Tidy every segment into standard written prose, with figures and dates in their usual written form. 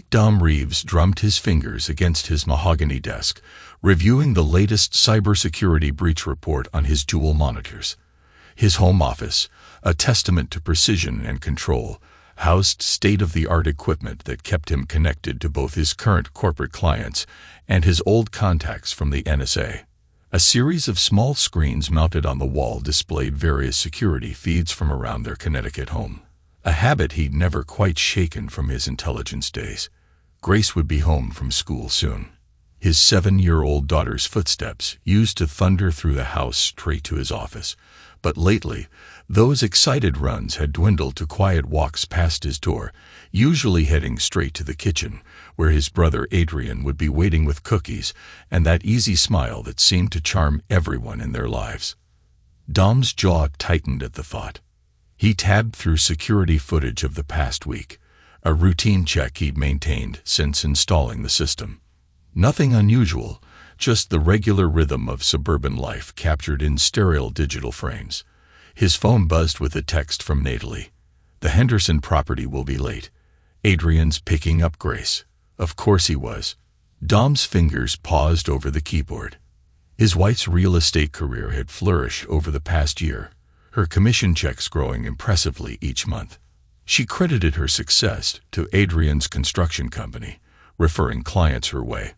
Dom Reeves drummed his fingers against his mahogany desk, reviewing the latest cybersecurity breach report on his dual monitors. His home office, a testament to precision and control, housed state-of-the-art equipment that kept him connected to both his current corporate clients and his old contacts from the NSA. A series of small screens mounted on the wall displayed various security feeds from around their Connecticut home, a habit he'd never quite shaken from his intelligence days. Grace would be home from school soon. His 7-year-old daughter's footsteps used to thunder through the house straight to his office, but lately, those excited runs had dwindled to quiet walks past his door, usually heading straight to the kitchen, where his brother Adrian would be waiting with cookies and that easy smile that seemed to charm everyone in their lives. Dom's jaw tightened at the thought. He tabbed through security footage of the past week, a routine check he'd maintained since installing the system. Nothing unusual, just the regular rhythm of suburban life captured in sterile digital frames. His phone buzzed with a text from Natalie. "The Henderson property will be late. Adrian's picking up Grace." Of course he was. Dom's fingers paused over the keyboard. His wife's real estate career had flourished over the past year, her commission checks growing impressively each month. She credited her success to Adrian's construction company, referring clients her way.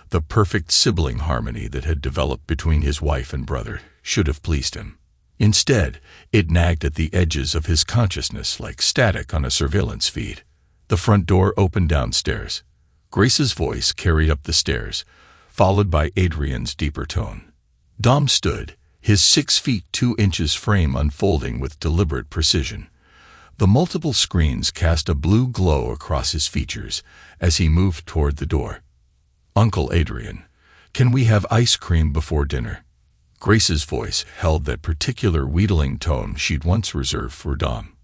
The perfect sibling harmony that had developed between his wife and brother should have pleased him. Instead, it nagged at the edges of his consciousness like static on a surveillance feed. The front door opened downstairs. Grace's voice carried up the stairs, followed by Adrian's deeper tone. Dom stood, his 6 feet 2 inches frame unfolding with deliberate precision. The multiple screens cast a blue glow across his features as he moved toward the door. "Uncle Adrian, can we have ice cream before dinner?" Grace's voice held that particular wheedling tone she'd once reserved for Dom.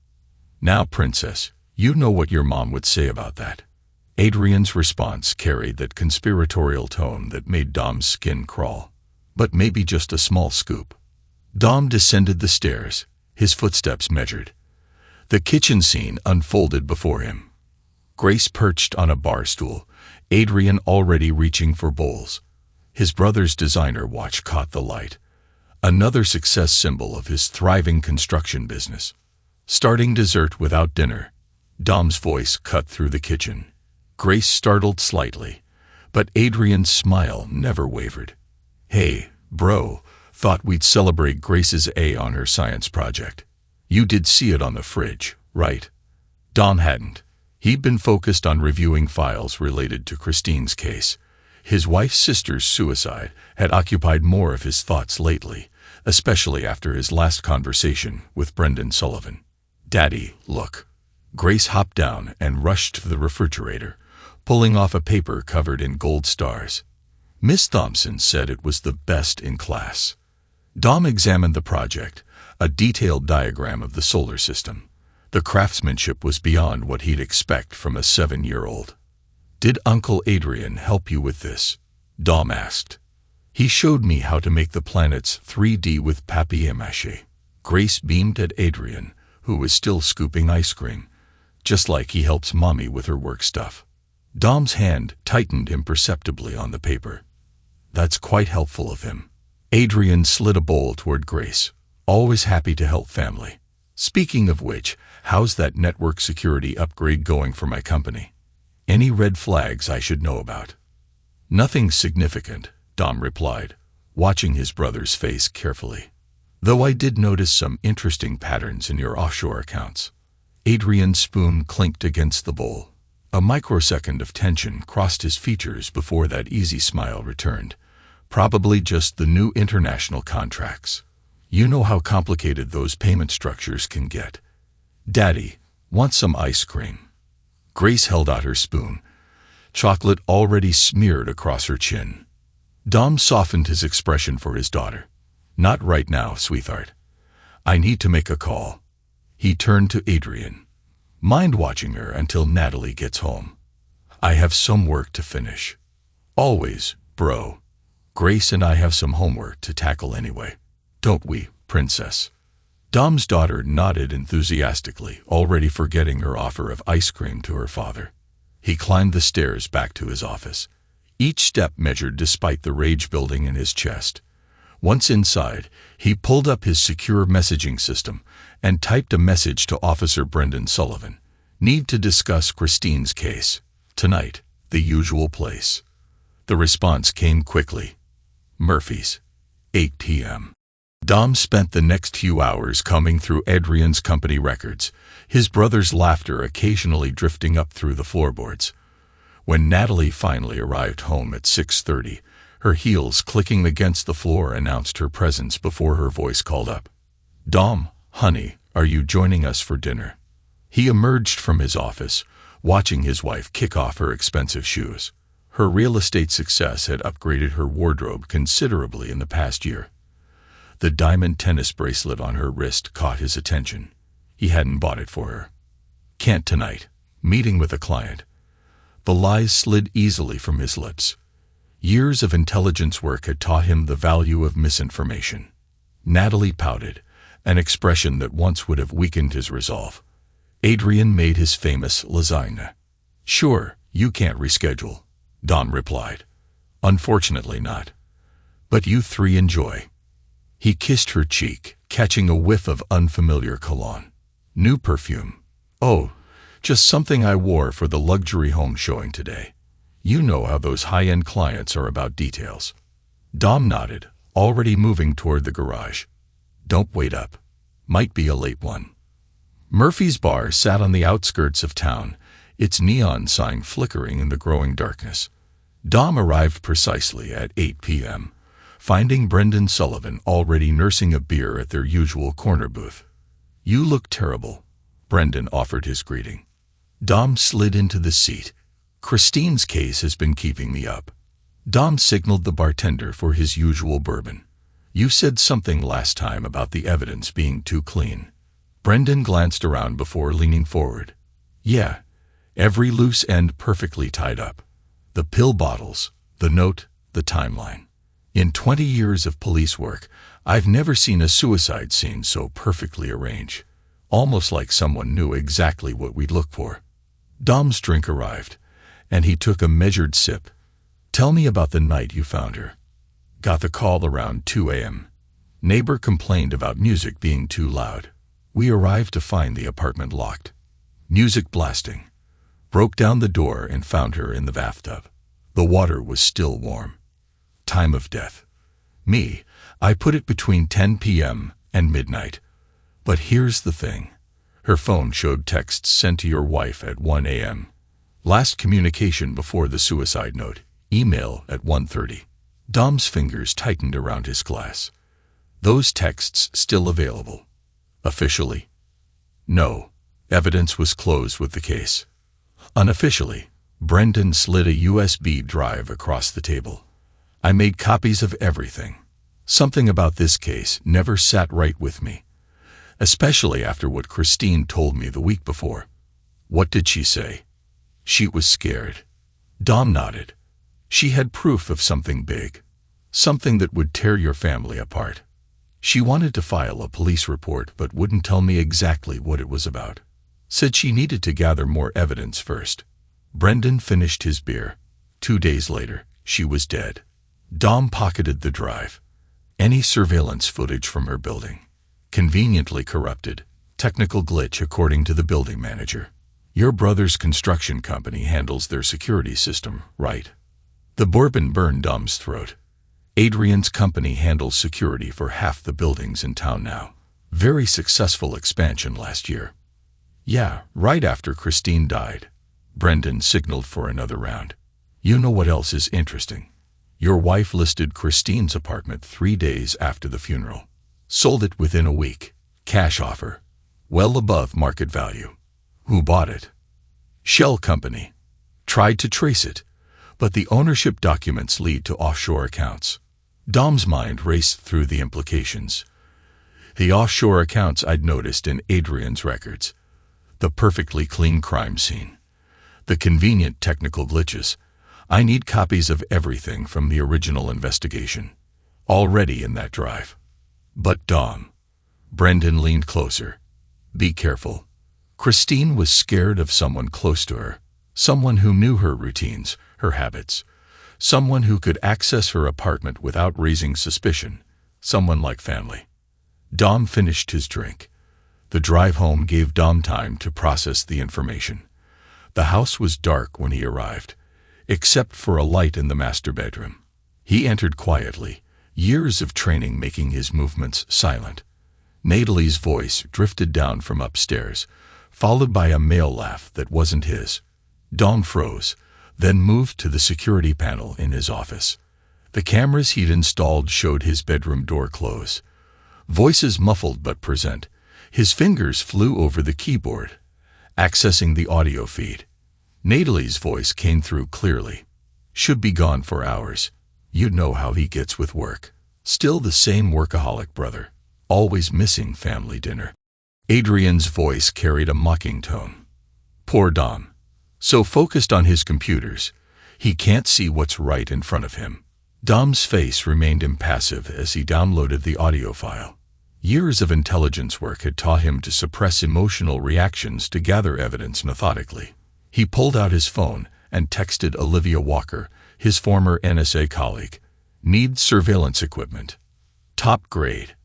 "Now, princess, you know what your mom would say about that." Adrian's response carried that conspiratorial tone that made Dom's skin crawl. But maybe just a small scoop. Dom descended the stairs, his footsteps measured. The kitchen scene unfolded before him. Grace perched on a bar stool, Adrian already reaching for bowls. His brother's designer watch caught the light, another success symbol of his thriving construction business. Starting dessert without dinner. Dom's voice cut through the kitchen. Grace startled slightly, but Adrian's smile never wavered. "Hey, bro, thought we'd celebrate Grace's A on her science project. You did see it on the fridge, right?" Dom hadn't. He'd been focused on reviewing files related to Christine's case. His wife's sister's suicide had occupied more of his thoughts lately, especially after his last conversation with Brendan Sullivan. "Daddy, look." Grace hopped down and rushed to the refrigerator, pulling off a paper covered in gold stars. Miss Thompson said it was the best in class. Dom examined the project, a detailed diagram of the solar system. The craftsmanship was beyond what he'd expect from a 7-year-old. "Did Uncle Adrian help you with this?" Dom asked. "He showed me how to make the planets 3D with papier-mâché." Grace beamed at Adrian, who was still scooping ice cream, just like he helps Mommy with her work stuff. Dom's hand tightened imperceptibly on the paper. "That's quite helpful of him." Adrian slid a bowl toward Grace, always happy to help family. "Speaking of which, how's that network security upgrade going for my company? Any red flags I should know about?" "Nothing significant," Dom replied, watching his brother's face carefully. "Though I did notice some interesting patterns in your offshore accounts." Adrian's spoon clinked against the bowl. A microsecond of tension crossed his features before that easy smile returned. Probably just the new international contracts. You know how complicated those payment structures can get. "Daddy, want some ice cream?" Grace held out her spoon, chocolate already smeared across her chin. Dom softened his expression for his daughter. "Not right now, sweetheart. I need to make a call." He turned to Adrian. "Mind watching her until Natalie gets home? I have some work to finish." "Always, bro. Grace and I have some homework to tackle anyway. Don't we, princess?" Dom's daughter nodded enthusiastically, already forgetting her offer of ice cream to her father. He climbed the stairs back to his office. Each step measured despite the rage building in his chest. Once inside, he pulled up his secure messaging system and typed a message to Officer Brendan Sullivan. Need to discuss Christine's case. Tonight, the usual place. The response came quickly. Murphy's, 8 p.m. Dom spent the next few hours combing through Adrian's company records, his brother's laughter occasionally drifting up through the floorboards. When Natalie finally arrived home at 6:30, her heels clicking against the floor announced her presence before her voice called up. "Dom, honey, are you joining us for dinner?" He emerged from his office, watching his wife kick off her expensive shoes. Her real estate success had upgraded her wardrobe considerably in the past year. The diamond tennis bracelet on her wrist caught his attention. He hadn't bought it for her. "Can't tonight. Meeting with a client." The lies slid easily from his lips. Years of intelligence work had taught him the value of misinformation. Natalie pouted, an expression that once would have weakened his resolve. Adrian made his famous lasagna. "Sure, you can't reschedule," Dom replied. "Unfortunately not. But you three enjoy." He kissed her cheek, catching a whiff of unfamiliar cologne. "New perfume. Oh, just something I wore for the luxury home showing today. You know how those high-end clients are about details." Dom nodded, already moving toward the garage. "Don't wait up. Might be a late one." Murphy's bar sat on the outskirts of town, its neon sign flickering in the growing darkness. Dom arrived precisely at 8 p.m., finding Brendan Sullivan already nursing a beer at their usual corner booth. "You look terrible," Brendan offered his greeting. Dom slid into the seat. "Christine's case has been keeping me up." Dom signaled the bartender for his usual bourbon. "You said something last time about the evidence being too clean." Brendan glanced around before leaning forward. "Yeah, every loose end perfectly tied up. The pill bottles, the note, the timeline. In 20 years of police work, I've never seen a suicide scene so perfectly arranged. Almost like someone knew exactly what we'd look for." Dom's drink arrived, and he took a measured sip. "Tell me about the night you found her." "Got the call around 2 a.m. Neighbor complained about music being too loud. We arrived to find the apartment locked. Music blasting. Broke down the door and found her in the bathtub. The water was still warm. Time of death. Me, I put it between 10 p.m. and midnight. But here's the thing. Her phone showed texts sent to your wife at 1 a.m. Last communication before the suicide note, email at 1:30. Dom's fingers tightened around his glass. "Those texts still available?" "Officially?" "No. Evidence was closed with the case." "Unofficially?" Brendan slid a USB drive across the table. "I made copies of everything. Something about this case never sat right with me. Especially after what Christine told me the week before." "What did she say?" "She was scared." Dom nodded. "She had proof of something big. Something that would tear your family apart. She wanted to file a police report but wouldn't tell me exactly what it was about. Said she needed to gather more evidence first." Brendan finished his beer. 2 days later, she was dead. Dom pocketed the drive. "Any surveillance footage from her building?" "Conveniently corrupted. Technical glitch according to the building manager. Your brother's construction company handles their security system, right?" The bourbon burned Dom's throat. "Adrian's company handles security for half the buildings in town now. Very successful expansion last year." "Yeah, right after Christine died." Brendan signaled for another round. "You know what else is interesting? Your wife listed Christine's apartment 3 days after the funeral. Sold it within a week. Cash offer. Well above market value. Who bought it?" "Shell company. Tried to trace it, but the ownership documents lead to offshore accounts." Dom's mind raced through the implications. The offshore accounts I'd noticed in Adrian's records. The perfectly clean crime scene. The convenient technical glitches. I need copies of everything from the original investigation. Already in that drive. "But Dom." Brendan leaned closer. "Be careful. Christine was scared of someone close to her. Someone who knew her routines, her habits. Someone who could access her apartment without raising suspicion. Someone like family. Dom finished his drink. The drive home gave Dom time to process the information. The house was dark when he arrived, except for a light in the master bedroom. He entered quietly, years of training making his movements silent. Natalie's voice drifted down from upstairs, followed by a male laugh that wasn't his. Dom froze, then moved to the security panel in his office. The cameras he'd installed showed his bedroom door close. Voices muffled but present. His fingers flew over the keyboard, accessing the audio feed. Natalie's voice came through clearly. Should be gone for hours. You'd know how he gets with work. Still the same workaholic brother. Always missing family dinner. Adrian's voice carried a mocking tone. Poor Dom. So focused on his computers, he can't see what's right in front of him. Dom's face remained impassive as he downloaded the audio file. Years of intelligence work had taught him to suppress emotional reactions to gather evidence methodically. He pulled out his phone and texted Olivia Walker, his former NSA colleague. Need surveillance equipment. Top grade.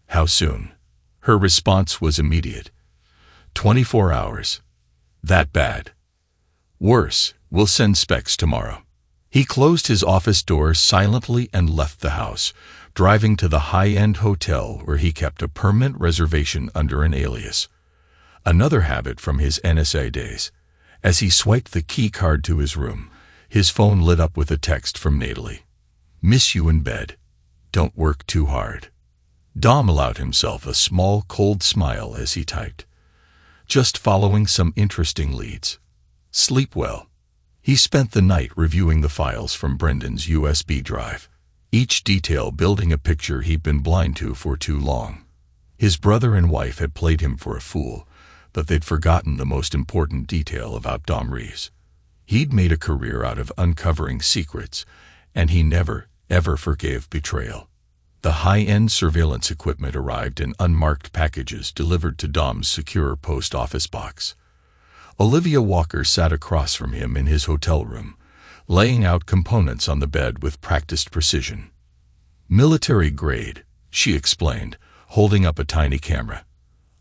How soon? Her response was immediate. 24 hours. That bad? Worse, we'll send specs tomorrow. He closed his office door silently and left the house, driving to the high-end hotel where he kept a permanent reservation under an alias. Another habit from his NSA days. As he swiped the key card to his room, his phone lit up with a text from Natalie. Miss you in bed. Don't work too hard. Dom allowed himself a small, cold smile as he typed. Just following some interesting leads. Sleep well. He spent the night reviewing the files from Brendan's USB drive, each detail building a picture he'd been blind to for too long. His brother and wife had played him for a fool, but they'd forgotten the most important detail about Dom Reeves. He'd made a career out of uncovering secrets, and he never, ever forgave betrayal. The high-end surveillance equipment arrived in unmarked packages delivered to Dom's secure post office box. Olivia Walker sat across from him in his hotel room, laying out components on the bed with practiced precision. Military grade, she explained, holding up a tiny camera.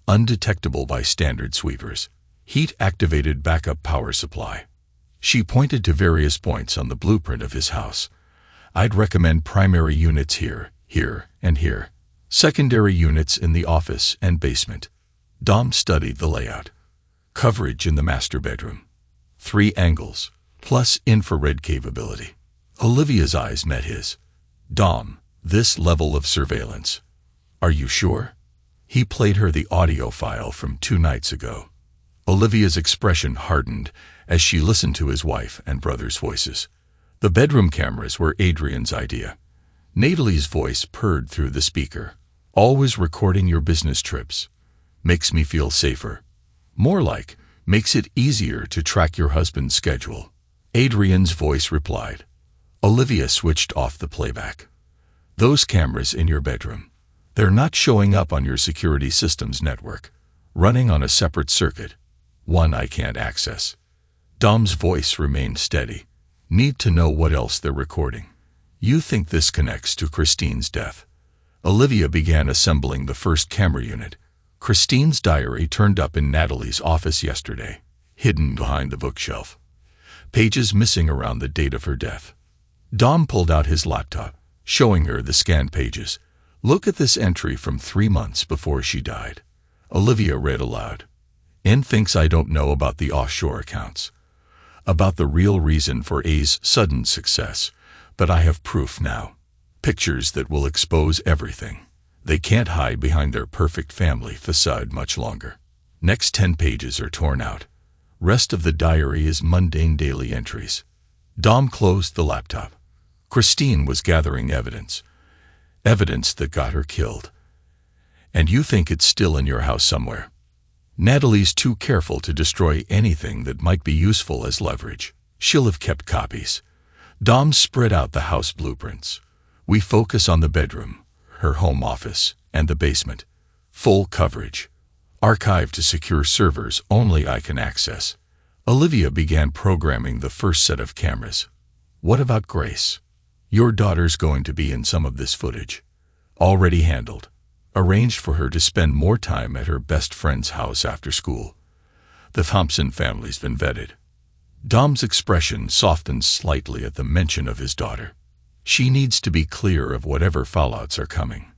Undetectable by standard sweepers. Heat-activated backup power supply. She pointed to various points on the blueprint of his house. I'd recommend primary units here, here, and here. Secondary units in the office and basement. Dom studied the layout. Coverage in the master bedroom. 3 angles, plus infrared capability. Olivia's eyes met his. Dom, this level of surveillance. Are you sure? He played her the audio file from 2 nights ago. Olivia's expression hardened as she listened to his wife and brother's voices. The bedroom cameras were Adrian's idea. Natalie's voice purred through the speaker. Always recording your business trips. Makes me feel safer. More like, makes it easier to track your husband's schedule. Adrian's voice replied. Olivia switched off the playback. Those cameras in your bedroom. They're not showing up on your security systems network. Running on a separate circuit. One I can't access. Dom's voice remained steady. Need to know what else they're recording. You think this connects to Christine's death? Olivia began assembling the first camera unit. Christine's diary turned up in Natalie's office yesterday, hidden behind the bookshelf. Pages missing around the date of her death. Dom pulled out his laptop, showing her the scanned pages. Look at this entry from 3 months before she died. Olivia read aloud. N thinks I don't know about the offshore accounts. About the real reason for A's sudden success, but I have proof now. Pictures that will expose everything. They can't hide behind their perfect family facade much longer. Next 10 pages are torn out. Rest of the diary is mundane daily entries. Dom closed the laptop. Christine was gathering evidence. Evidence that got her killed. And you think it's still in your house somewhere. Natalie's too careful to destroy anything that might be useful as leverage. She'll have kept copies. Dom spread out the house blueprints. We focus on the bedroom, her home office, and the basement. Full coverage. Archived to secure servers only I can access. Olivia began programming the first set of cameras. What about Grace? Your daughter's going to be in some of this footage. Already handled. Arranged for her to spend more time at her best friend's house after school. The Thompson family's been vetted. Dom's expression softened slightly at the mention of his daughter. She needs to be clear of whatever fallouts are coming.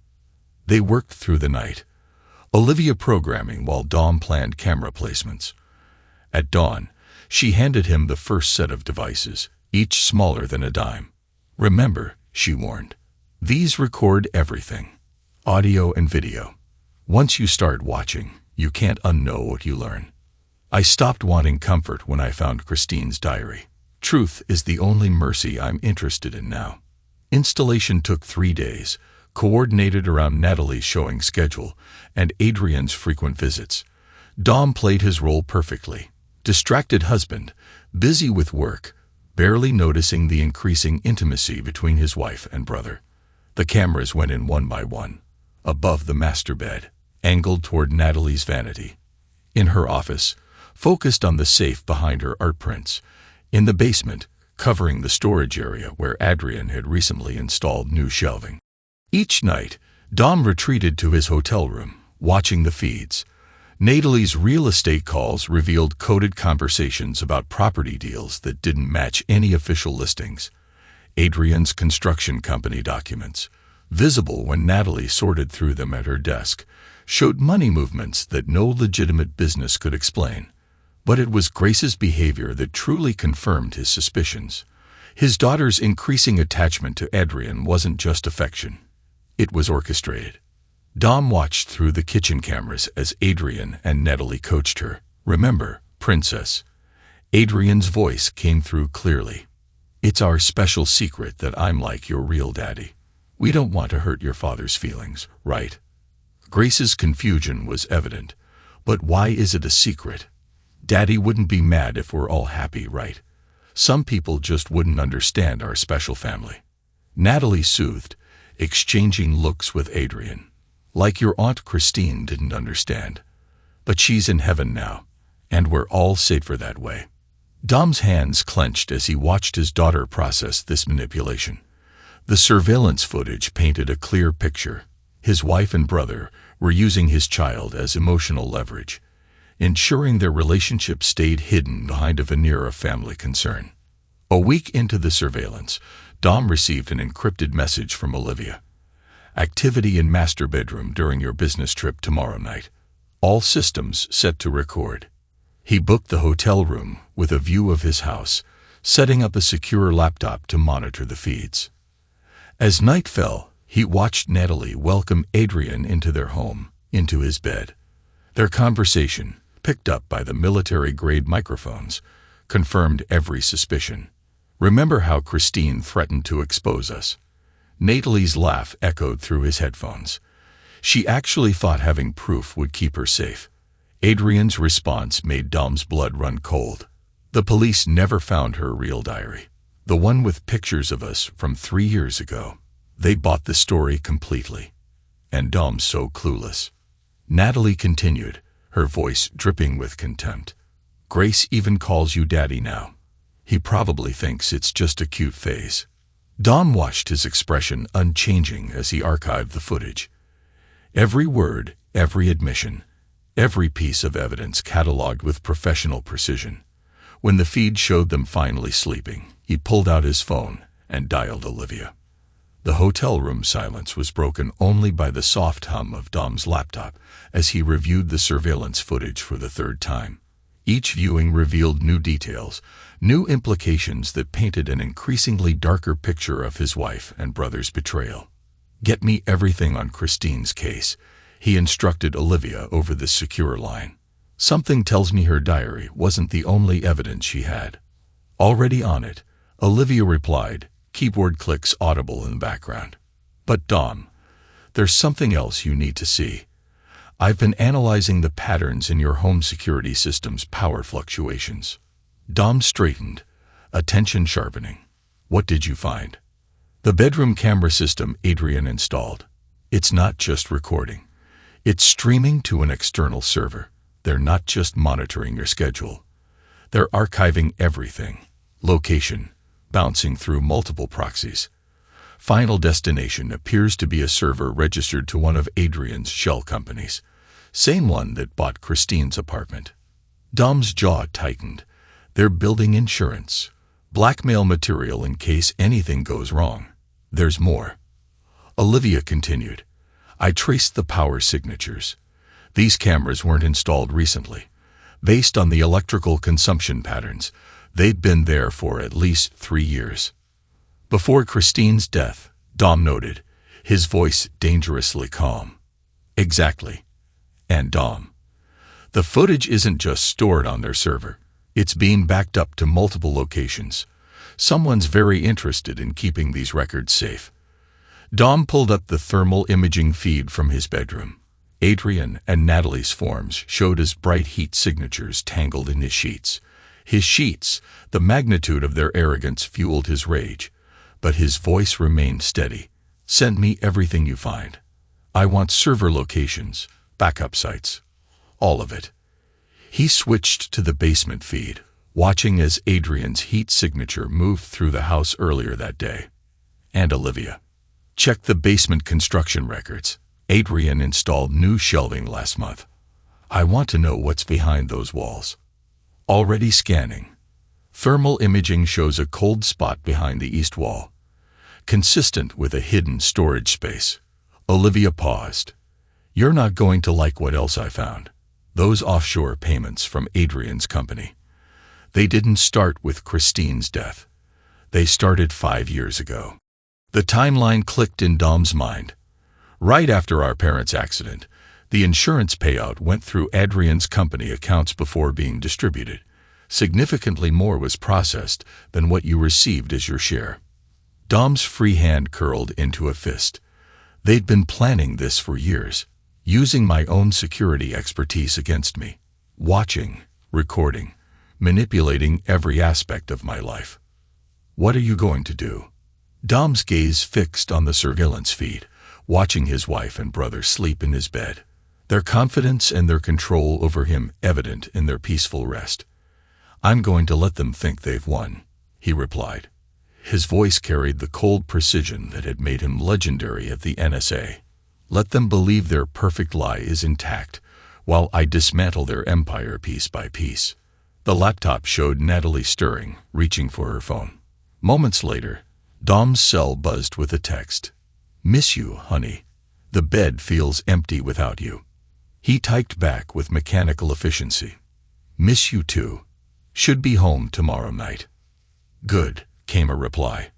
They worked through the night, Olivia programming while Dom planned camera placements. At dawn, she handed him the first set of devices, each smaller than a dime. Remember, she warned, these record everything, audio and video. Once you start watching, you can't unknow what you learn. I stopped wanting comfort when I found Christine's diary. Truth is the only mercy I'm interested in now. Installation took 3 days, coordinated around Natalie's showing schedule and Adrian's frequent visits. Dom played his role perfectly. Distracted husband, busy with work, barely noticing the increasing intimacy between his wife and brother. The cameras went in one by one. Above the master bed, angled toward Natalie's vanity. In her office, focused on the safe behind her art prints. In the basement, covering the storage area where Adrian had recently installed new shelving. Each night, Dom retreated to his hotel room, watching the feeds. Natalie's real estate calls revealed coded conversations about property deals that didn't match any official listings. Adrian's construction company documents, visible when Natalie sorted through them at her desk, showed money movements that no legitimate business could explain. But it was Grace's behavior that truly confirmed his suspicions. His daughter's increasing attachment to Adrian wasn't just affection. It was orchestrated. Dom watched through the kitchen cameras as Adrian and Natalie coached her. Remember, princess. Adrian's voice came through clearly. It's our special secret that I'm like your real daddy. We don't want to hurt your father's feelings, right? Grace's confusion was evident. But why is it a secret? Daddy wouldn't be mad if we're all happy, right? Some people just wouldn't understand our special family. Natalie soothed, exchanging looks with Adrian. Like your Aunt Christine didn't understand. But she's in heaven now, and we're all safer that way. Dom's hands clenched as he watched his daughter process this manipulation. The surveillance footage painted a clear picture. His wife and brother were using his child as emotional leverage, ensuring their relationship stayed hidden behind a veneer of family concern. A week into the surveillance, Dom received an encrypted message from Olivia. Activity in master bedroom during your business trip tomorrow night. All systems set to record. He booked the hotel room with a view of his house, setting up a secure laptop to monitor the feeds. As night fell, he watched Natalie welcome Adrian into their home, into his bed. Their conversation, picked up by the military-grade microphones, confirmed every suspicion. Remember how Christine threatened to expose us? Natalie's laugh echoed through his headphones. She actually thought having proof would keep her safe. Adrian's response made Dom's blood run cold. The police never found her real diary. The one with pictures of us from 3 years ago. They bought the story completely. And Dom's so clueless. Natalie continued, her voice dripping with contempt. Grace even calls you daddy now. He probably thinks it's just a cute phase. Dom watched his expression unchanging as he archived the footage. Every word, every admission, every piece of evidence cataloged with professional precision. When the feed showed them finally sleeping, he pulled out his phone and dialed Olivia. The hotel room silence was broken only by the soft hum of Dom's laptop as he reviewed the surveillance footage for the 3rd time. Each viewing revealed new details, new implications that painted an increasingly darker picture of his wife and brother's betrayal. Get me everything on Christine's case, he instructed Olivia over the secure line. Something tells me her diary wasn't the only evidence she had. Already on it, Olivia replied, keyboard clicks audible in the background. But Dom, there's something else you need to see. I've been analyzing the patterns in your home security system's power fluctuations. Dom straightened, attention sharpening. What did you find? The bedroom camera system Adrian installed. It's not just recording. It's streaming to an external server. They're not just monitoring your schedule. They're archiving everything. Location, bouncing through multiple proxies. Final destination appears to be a server registered to one of Adrian's shell companies. Same one that bought Christine's apartment. Dom's jaw tightened. They're building insurance. Blackmail material in case anything goes wrong. There's more. Olivia continued. I traced the power signatures. These cameras weren't installed recently. Based on the electrical consumption patterns, they'd been there for at least 3 years. Before Christine's death, Dom noted, his voice dangerously calm. Exactly. And Dom. The footage isn't just stored on their server. It's being backed up to multiple locations. Someone's very interested in keeping these records safe. Dom pulled up the thermal imaging feed from his bedroom. Adrian and Natalie's forms showed as bright heat signatures tangled in his sheets. His sheets, the magnitude of their arrogance fueled his rage, but his voice remained steady. Send me everything you find. I want server locations, backup sites, all of it. He switched to the basement feed, watching as Adrian's heat signature moved through the house earlier that day. And Olivia. Check the basement construction records. Adrian installed new shelving last month. I want to know what's behind those walls. Already scanning. Thermal imaging shows a cold spot behind the east wall, consistent with a hidden storage space. Olivia paused. You're not going to like what else I found. Those offshore payments from Adrian's company. They didn't start with Christine's death. They started 5 years ago. The timeline clicked in Dom's mind. Right after our parents' accident, the insurance payout went through Adrian's company accounts before being distributed. Significantly more was processed than what you received as your share. Dom's free hand curled into a fist. They'd been planning this for years, using my own security expertise against me, watching, recording, manipulating every aspect of my life. What are you going to do? Dom's gaze fixed on the surveillance feed, watching his wife and brother sleep in his bed, their confidence and their control over him evident in their peaceful rest. I'm going to let them think they've won, he replied. His voice carried the cold precision that had made him legendary at the NSA. Let them believe their perfect lie is intact, while I dismantle their empire piece by piece. The laptop showed Natalie stirring, reaching for her phone. Moments later, Dom's cell buzzed with a text. Miss you, honey. The bed feels empty without you. He typed back with mechanical efficiency. Miss you too. Should be home tomorrow night. Good, came a reply.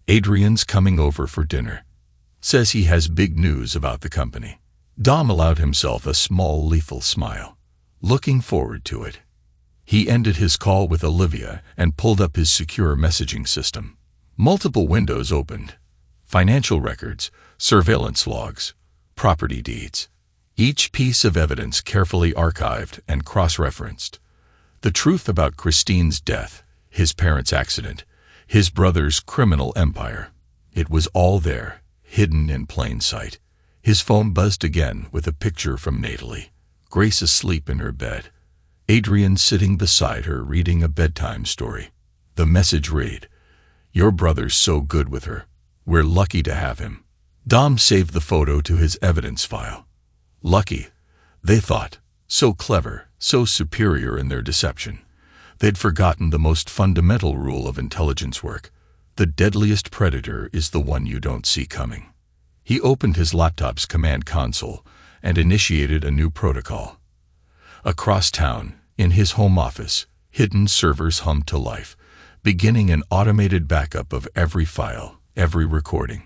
Adrian's coming over for dinner. Says he has big news about the company. Dom allowed himself a small lethal smile. Looking forward to it. He ended his call with Olivia and pulled up his secure messaging system. Multiple windows opened. Financial records, surveillance logs, property deeds. Each piece of evidence carefully archived and cross-referenced. The truth about Christine's death, his parents' accident, his brother's criminal empire. It was all there, hidden in plain sight. His phone buzzed again with a picture from Natalie. Grace asleep in her bed. Adrian sitting beside her reading a bedtime story. The message read, Your brother's so good with her. We're lucky to have him. Dom saved the photo to his evidence file. Lucky, they thought. So clever, so superior in their deception. They'd forgotten the most fundamental rule of intelligence work. The deadliest predator is the one you don't see coming. He opened his laptop's command console and initiated a new protocol. Across town, in his home office, hidden servers hummed to life, beginning an automated backup of every file, every recording,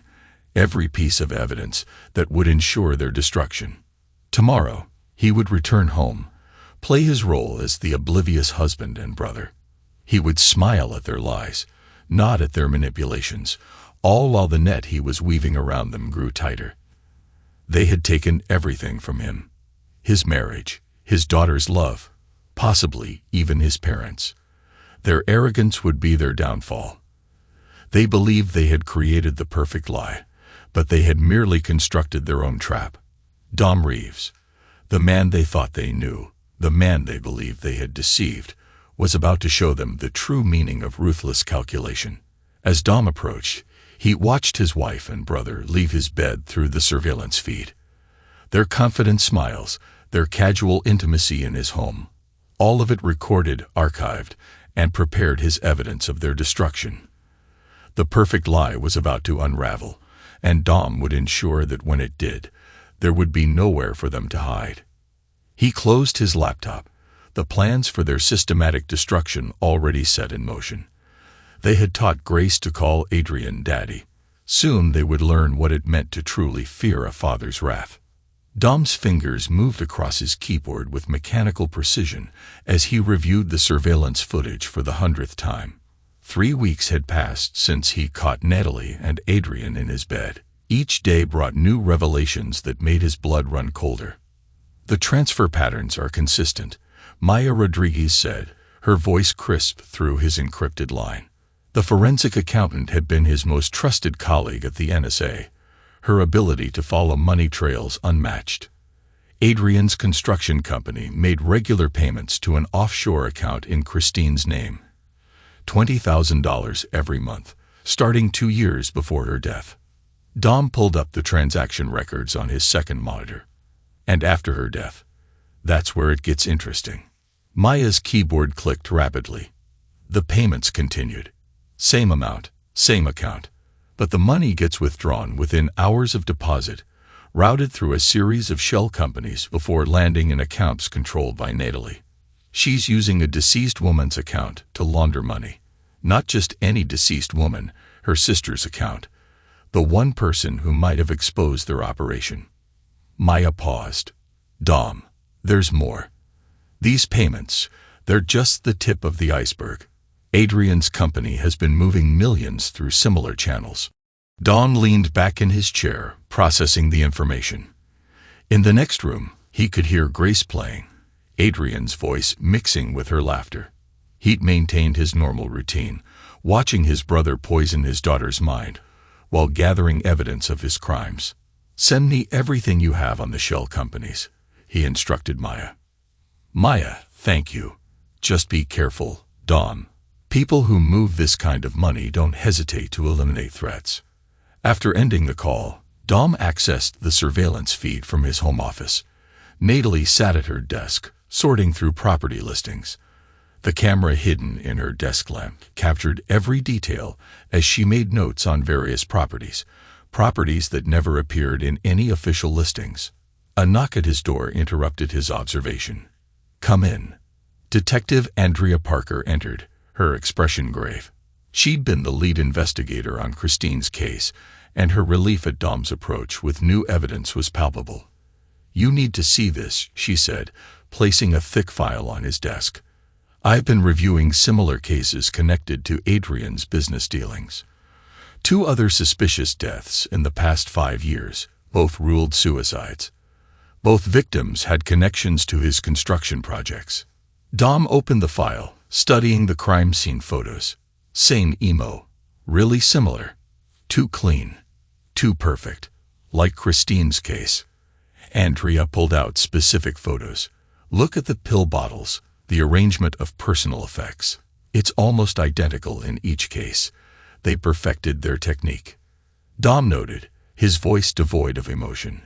every piece of evidence that would ensure their destruction. Tomorrow, he would return home, play his role as the oblivious husband and brother. He would smile at their lies, nod at their manipulations, all while the net he was weaving around them grew tighter. They had taken everything from him. His marriage, his daughter's love, possibly even his parents. Their arrogance would be their downfall. They believed they had created the perfect lie, but they had merely constructed their own trap. Dom Reeves, the man they thought they knew, the man they believed they had deceived, was about to show them the true meaning of ruthless calculation. As Dom approached, he watched his wife and brother leave his bed through the surveillance feed. Their confident smiles, their casual intimacy in his home, all of it recorded, archived, and prepared as evidence of their destruction. The perfect lie was about to unravel, and Dom would ensure that when it did, there would be nowhere for them to hide. He closed his laptop, the plans for their systematic destruction already set in motion. They had taught Grace to call Adrian Daddy. Soon they would learn what it meant to truly fear a father's wrath. Dom's fingers moved across his keyboard with mechanical precision as he reviewed the surveillance footage for the 100th time. 3 weeks had passed since he caught Natalie and Adrian in his bed. Each day brought new revelations that made his blood run colder. The transfer patterns are consistent, Maya Rodriguez said, her voice crisp through his encrypted line. The forensic accountant had been his most trusted colleague at the NSA, her ability to follow money trails unmatched. Adrian's construction company made regular payments to an offshore account in Christine's name, $20,000 every month, starting 2 years before her death. Dom pulled up the transaction records on his second monitor. And after her death, that's where it gets interesting. Maya's keyboard clicked rapidly. The payments continued. Same amount, same account. But the money gets withdrawn within hours of deposit, routed through a series of shell companies before landing in accounts controlled by Natalie. She's using a deceased woman's account to launder money. Not just any deceased woman, her sister's account. The one person who might have exposed their operation. Maya paused. Dom, there's more. These payments, they're just the tip of the iceberg. Adrian's company has been moving millions through similar channels. Dom leaned back in his chair, processing the information. In the next room, he could hear Grace playing, Adrian's voice mixing with her laughter. He'd maintained his normal routine, watching his brother poison his daughter's mind, while gathering evidence of his crimes. Send me everything you have on the shell companies, he instructed Maya. Maya, thank you. Just be careful, Dom. People who move this kind of money don't hesitate to eliminate threats. After ending the call, Dom accessed the surveillance feed from his home office. Natalie sat at her desk, sorting through property listings. The camera hidden in her desk lamp captured every detail as she made notes on various properties that never appeared in any official listings. A knock at his door interrupted his observation. Come in. Detective Andrea Parker entered, her expression grave. She'd been the lead investigator on Christine's case, and her relief at Dom's approach with new evidence was palpable. You need to see this, she said, placing a thick file on his desk. I've been reviewing similar cases connected to Adrian's business dealings. 2 other suspicious deaths in the past 5 years, both ruled suicides. Both victims had connections to his construction projects. Dom opened the file, studying the crime scene photos. Sane emo. Really similar. Too clean. Too perfect. Like Christine's case. Andrea pulled out specific photos. Look at the pill bottles, the arrangement of personal effects. It's almost identical in each case. They perfected their technique. Dom noted, his voice devoid of emotion.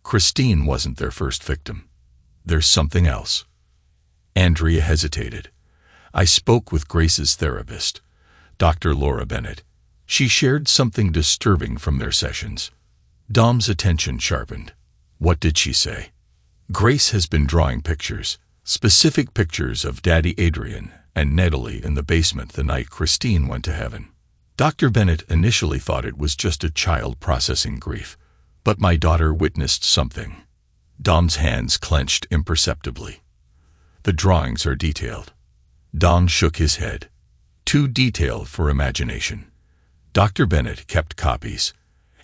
Christine wasn't their first victim. There's something else. Andrea hesitated. I spoke with Grace's therapist, Dr. Laura Bennett. She shared something disturbing from their sessions. Dom's attention sharpened. What did she say? Grace has been drawing pictures, specific pictures of Daddy Adrian and Natalie in the basement the night Christine went to heaven. Dr. Bennett initially thought it was just a child processing grief, but my daughter witnessed something. Dom's hands clenched imperceptibly. The drawings are detailed. Dom shook his head. Too detailed for imagination. Dr. Bennett kept copies.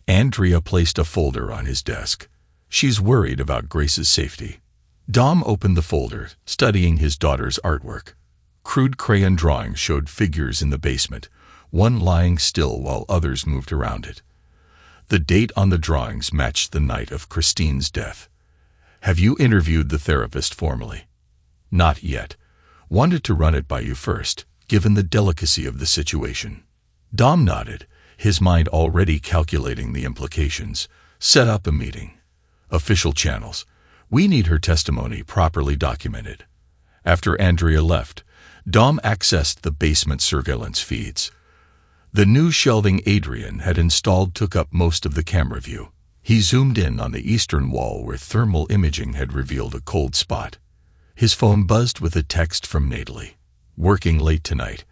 Andrea placed a folder on his desk. She's worried about Grace's safety. Dom opened the folder, studying his daughter's artwork. Crude crayon drawings showed figures in the basement, one lying still while others moved around it. The date on the drawings matched the night of Christine's death. Have you interviewed the therapist formally? Not yet. Wanted to run it by you first, given the delicacy of the situation. Dom nodded, his mind already calculating the implications. Set up a meeting. Official channels. We need her testimony properly documented. After Andrea left, Dom accessed the basement surveillance feeds. The new shelving Adrian had installed took up most of the camera view. He zoomed in on the eastern wall where thermal imaging had revealed a cold spot. His phone buzzed with a text from Natalie. Working late tonight.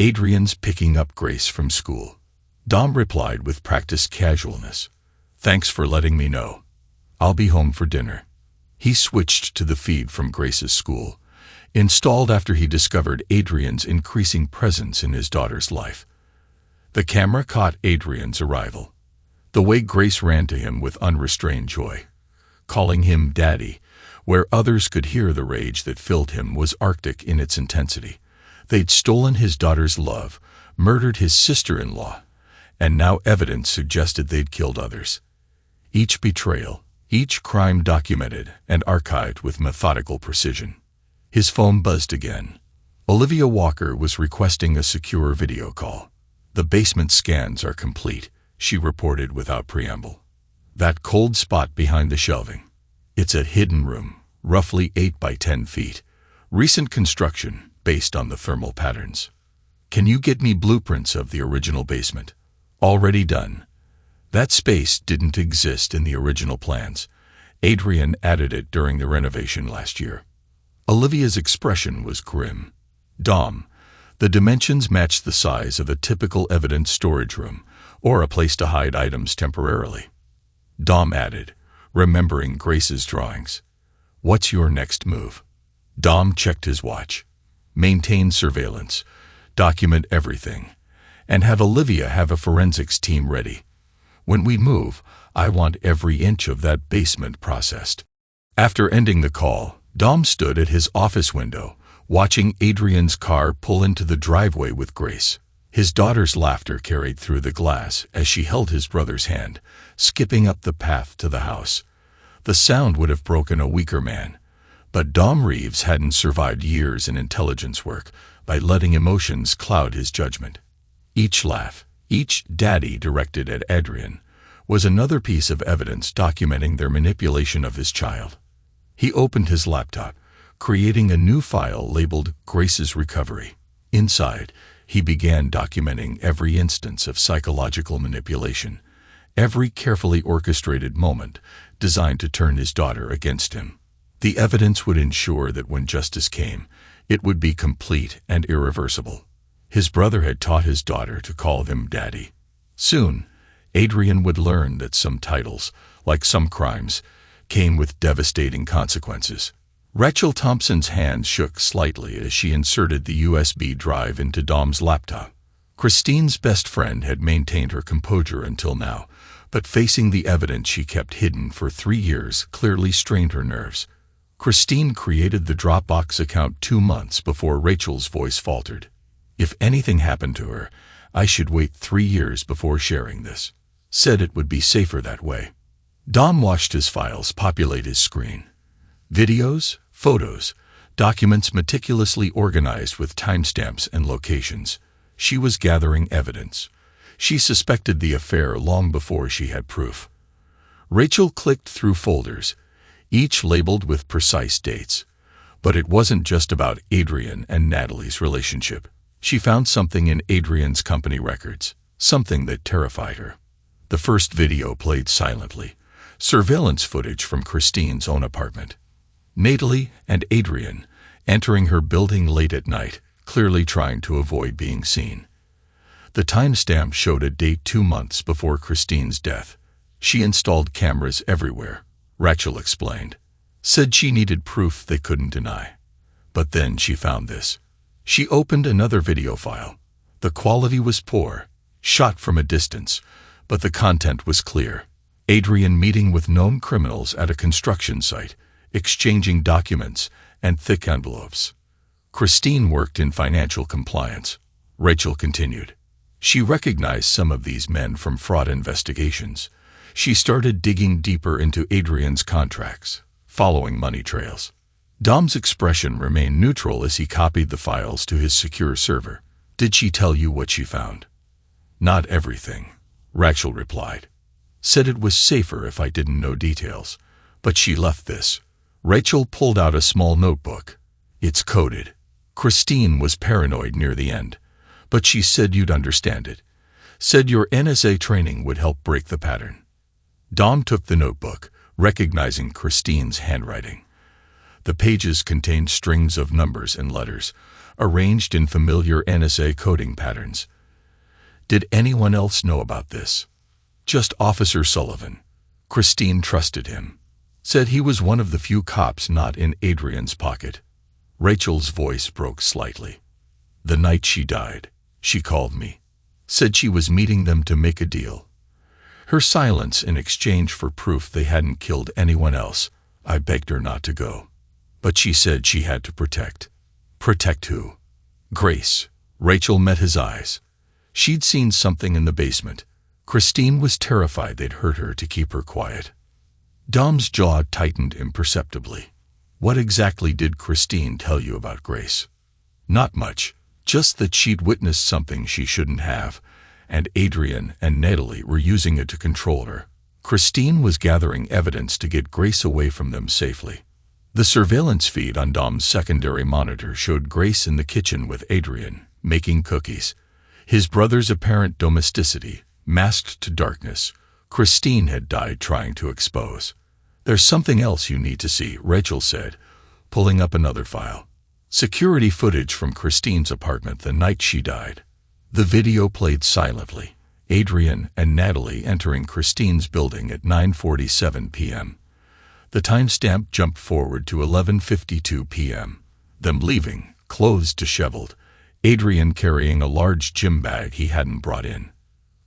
Adrian's picking up Grace from school. Dom replied with practiced casualness. Thanks for letting me know. I'll be home for dinner. He switched to the feed from Grace's school, installed after he discovered Adrian's increasing presence in his daughter's life. The camera caught Adrian's arrival. The way Grace ran to him with unrestrained joy, calling him Daddy, where others could hear the rage that filled him, was arctic in its intensity. They'd stolen his daughter's love, murdered his sister-in-law, and now evidence suggested they'd killed others. Each betrayal, each crime documented and archived with methodical precision. His phone buzzed again. Olivia Walker was requesting a secure video call. The basement scans are complete, she reported without preamble. That cold spot behind the shelving. It's a hidden room, roughly 8 by 10 feet. Recent construction, based on the thermal patterns. Can you get me blueprints of the original basement? Already done. That space didn't exist in the original plans. Adrian added it during the renovation last year. Olivia's expression was grim. Dom, the dimensions matched the size of a typical evidence storage room, or a place to hide items temporarily. Dom added, remembering Grace's drawings. What's your next move? Dom checked his watch. Maintain surveillance, document everything, and have Olivia have a forensics team ready. When we move, I want every inch of that basement processed. After ending the call, Dom stood at his office window, watching Adrian's car pull into the driveway with Grace. His daughter's laughter carried through the glass as she held his brother's hand, skipping up the path to the house. The sound would have broken a weaker man, but Dom Reeves hadn't survived years in intelligence work by letting emotions cloud his judgment. Each laugh, each daddy directed at Adrian, was another piece of evidence documenting their manipulation of his child. He opened his laptop, creating a new file labeled Grace's Recovery. Inside, he began documenting every instance of psychological manipulation, every carefully orchestrated moment designed to turn his daughter against him. The evidence would ensure that when justice came, it would be complete and irreversible. His brother had taught his daughter to call him Daddy. Soon, Adrian would learn that some titles, like some crimes, came with devastating consequences. Rachel Thompson's hands shook slightly as she inserted the USB drive into Dom's laptop. Christine's best friend had maintained her composure until now, but facing the evidence she kept hidden for 3 years clearly strained her nerves. Christine created the Dropbox account 2 months before Rachel's voice faltered. If anything happened to her, I should wait 3 years before sharing this. Said it would be safer that way. Dom watched his files populate his screen. Videos, photos, documents meticulously organized with timestamps and locations. She was gathering evidence. She suspected the affair long before she had proof. Rachel clicked through folders, each labeled with precise dates. But it wasn't just about Adrian and Natalie's relationship. She found something in Adrian's company records, something that terrified her. The first video played silently, surveillance footage from Christine's own apartment. Natalie and Adrian entering her building late at night, clearly trying to avoid being seen. The timestamp showed a date 2 months before Christine's death. She installed cameras everywhere, Rachel explained. Said she needed proof they couldn't deny. But then she found this. She opened another video file. The quality was poor, shot from a distance, but the content was clear. Adrian meeting with known criminals at a construction site, exchanging documents and thick envelopes. Christine worked in financial compliance. Rachel continued. She recognized some of these men from fraud investigations. She started digging deeper into Adrian's contracts, following money trails. Dom's expression remained neutral as he copied the files to his secure server. "Did she tell you what she found?" "Not everything," Rachel replied. "Said it was safer if I didn't know details. But she left this." Rachel pulled out a small notebook. "It's coded. Christine was paranoid near the end, but she said you'd understand it. Said your NSA training would help break the pattern." Dom took the notebook, recognizing Christine's handwriting. The pages contained strings of numbers and letters, arranged in familiar NSA coding patterns. "Did anyone else know about this?" "Just Officer Sullivan. Christine trusted him. Said he was one of the few cops not in Adrian's pocket." Rachel's voice broke slightly. "The night she died, she called me. Said she was meeting them to make a deal. Her silence in exchange for proof they hadn't killed anyone else. I begged her not to go. But she said she had to protect." "Protect who?" "Grace." Rachel met his eyes. She'd seen something in the basement. Christine was terrified they'd hurt her to keep her quiet. Dom's jaw tightened imperceptibly. "What exactly did Christine tell you about Grace?" "Not much. Just that she'd witnessed something she shouldn't have, and Adrian and Natalie were using it to control her. Christine was gathering evidence to get Grace away from them safely." The surveillance feed on Dom's secondary monitor showed Grace in the kitchen with Adrian, making cookies. His brother's apparent domesticity, masked to darkness, Christine had died trying to expose. "There's something else you need to see," Rachel said, pulling up another file. Security footage from Christine's apartment the night she died. The video played silently. Adrian and Natalie entering Christine's building at 9:47 p.m. The timestamp jumped forward to 11:52 p.m. Them leaving, clothes disheveled, Adrian carrying a large gym bag he hadn't brought in.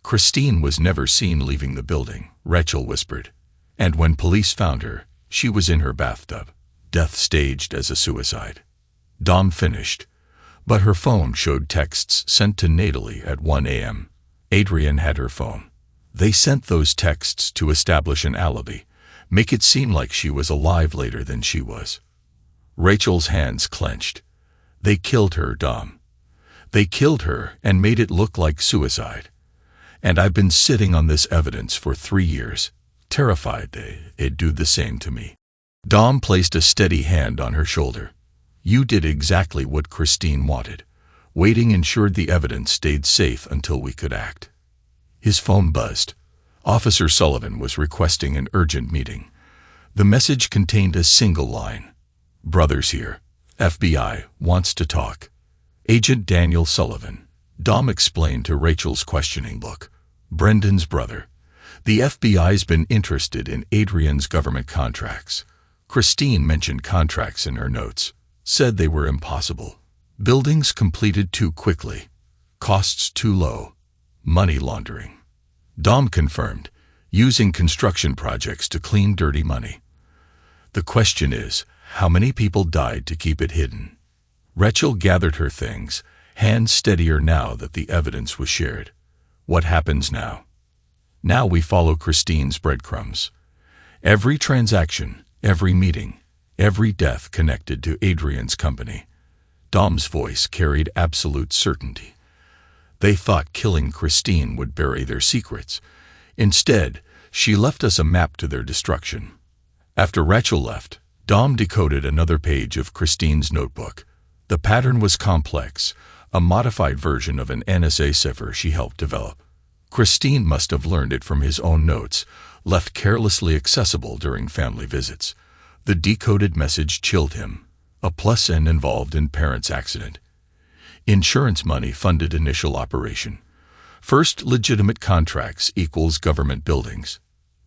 "Christine was never seen leaving the building," Rachel whispered. "And when police found her, she was in her bathtub. Death staged as a suicide." Dom finished, but her phone showed texts sent to Natalie at 1 a.m. Adrian had her phone. They sent those texts to establish an alibi, make it seem like she was alive later than she was. Rachel's hands clenched. "They killed her, Dom. They killed her and made it look like suicide. And I've been sitting on this evidence for 3 years, terrified they'd do the same to me." Dom placed a steady hand on her shoulder. "You did exactly what Christine wanted. Waiting ensured the evidence stayed safe until we could act." His phone buzzed. Officer Sullivan was requesting an urgent meeting. The message contained a single line. "Brothers here. FBI wants to talk." "Agent Daniel Sullivan," Dom explained to Rachel's questioning look. "Brendan's brother. The FBI's been interested in Adrian's government contracts." Christine mentioned contracts in her notes. Said they were impossible. Buildings completed too quickly. Costs too low. Money laundering. Dom confirmed, using construction projects to clean dirty money. "The question is, how many people died to keep it hidden?" Rachel gathered her things, hands steadier now that the evidence was shared. "What happens now?" "Now we follow Christine's breadcrumbs. Every transaction, every meeting, every death connected to Adrian's company." Dom's voice carried absolute certainty. "They thought killing Christine would bury their secrets. Instead, she left us a map to their destruction." After Rachel left, Dom decoded another page of Christine's notebook. The pattern was complex, a modified version of an NSA cipher she helped develop. Christine must have learned it from his own notes, left carelessly accessible during family visits. The decoded message chilled him. A +N involved in parents' accident. Insurance money funded initial operation. First legitimate contracts equals government buildings.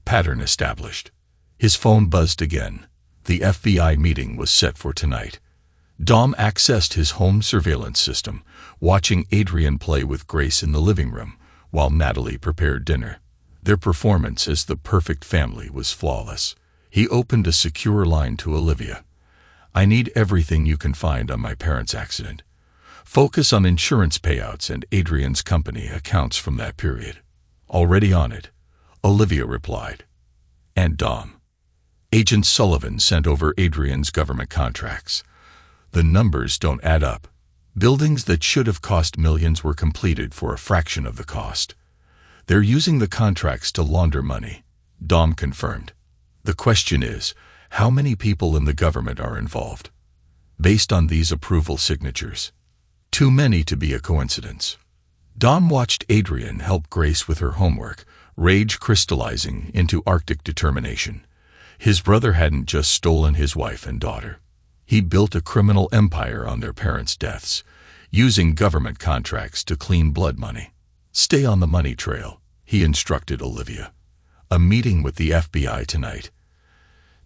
Pattern established. His phone buzzed again. The FBI meeting was set for tonight. Dom accessed his home surveillance system, watching Adrian play with Grace in the living room, while Natalie prepared dinner. Their performance as the perfect family was flawless. He opened a secure line to Olivia. "I need everything you can find on my parents' accident. Focus on insurance payouts and Adrian's company accounts from that period." "Already on it," Olivia replied. "And Dom." Agent Sullivan sent over Adrian's government contracts. The numbers don't add up. Buildings that should have cost millions were completed for a fraction of the cost. They're using the contracts to launder money, Dom confirmed. The question is, how many people in the government are involved? Based on these approval signatures, too many to be a coincidence. Dom watched Adrian help Grace with her homework, rage crystallizing into Arctic determination. His brother hadn't just stolen his wife and daughter. He built a criminal empire on their parents' deaths, using government contracts to clean blood money. Stay on the money trail, he instructed Olivia. A meeting with the FBI tonight.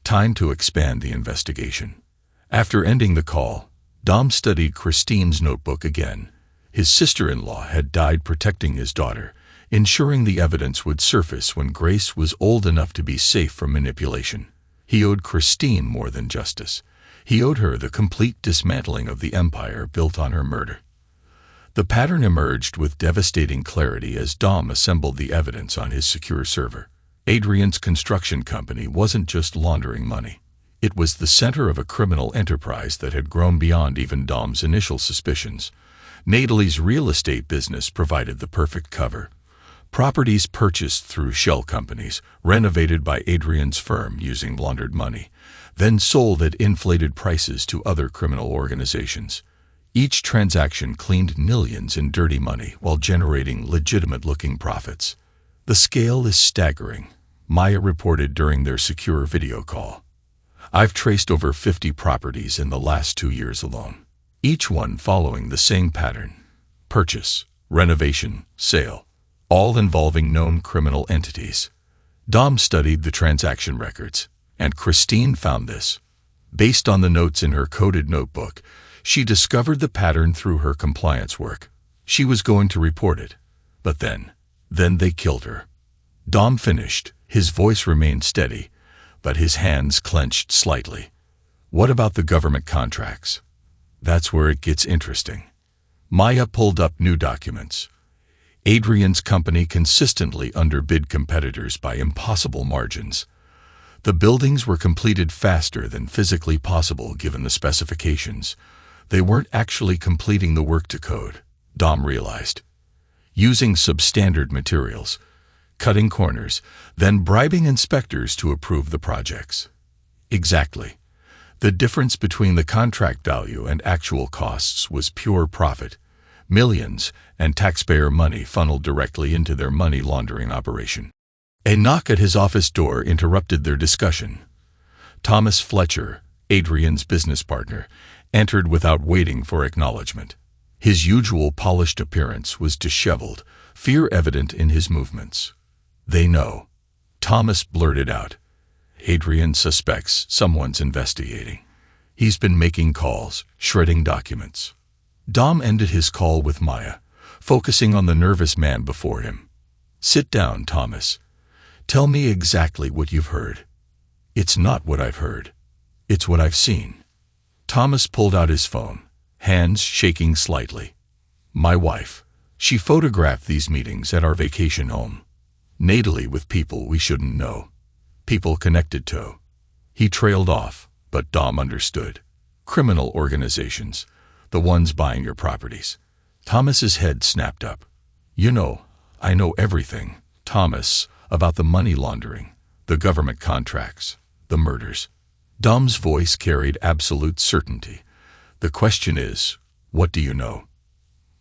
Time to expand the investigation. After ending the call, Dom studied Christine's notebook again. His sister-in-law had died protecting his daughter, ensuring the evidence would surface when Grace was old enough to be safe from manipulation. He owed Christine more than justice. He owed her the complete dismantling of the empire built on her murder. The pattern emerged with devastating clarity as Dom assembled the evidence on his secure server. Adrian's construction company wasn't just laundering money. It was the center of a criminal enterprise that had grown beyond even Dom's initial suspicions. Natalie's real estate business provided the perfect cover. Properties purchased through shell companies, renovated by Adrian's firm using laundered money, then sold at inflated prices to other criminal organizations. Each transaction cleaned millions in dirty money while generating legitimate-looking profits. The scale is staggering, Maya reported during their secure video call. I've traced over 50 properties in the last 2 years alone, each one following the same pattern. Purchase, renovation, sale, all involving known criminal entities. Dom studied the transaction records, and Christine found this. Based on the notes in her coded notebook, she discovered the pattern through her compliance work. She was going to report it, but then they killed her. Dom finished. His voice remained steady, but his hands clenched slightly. What about the government contracts? That's where it gets interesting. Maya pulled up new documents. Adrian's company consistently underbid competitors by impossible margins. The buildings were completed faster than physically possible given the specifications. They weren't actually completing the work to code, Dom realized. Using substandard materials, cutting corners, then bribing inspectors to approve the projects. Exactly. The difference between the contract value and actual costs was pure profit. Millions and taxpayer money funneled directly into their money laundering operation. A knock at his office door interrupted their discussion. Thomas Fletcher, Adrian's business partner, entered without waiting for acknowledgement. His usual polished appearance was disheveled, fear evident in his movements. They know. Thomas blurted out. Adrian suspects someone's investigating. He's been making calls, shredding documents. Dom ended his call with Maya, focusing on the nervous man before him. Sit down, Thomas. Tell me exactly what you've heard. It's not what I've heard. It's what I've seen. Thomas pulled out his phone, hands shaking slightly. My wife. She photographed these meetings at our vacation home. Natalie with people we shouldn't know. People connected to. He trailed off, but Dom understood. Criminal organizations. The ones buying your properties. Thomas's head snapped up. You know, I know everything, Thomas, about the money laundering, the government contracts, the murders. Dom's voice carried absolute certainty. The question is, what do you know?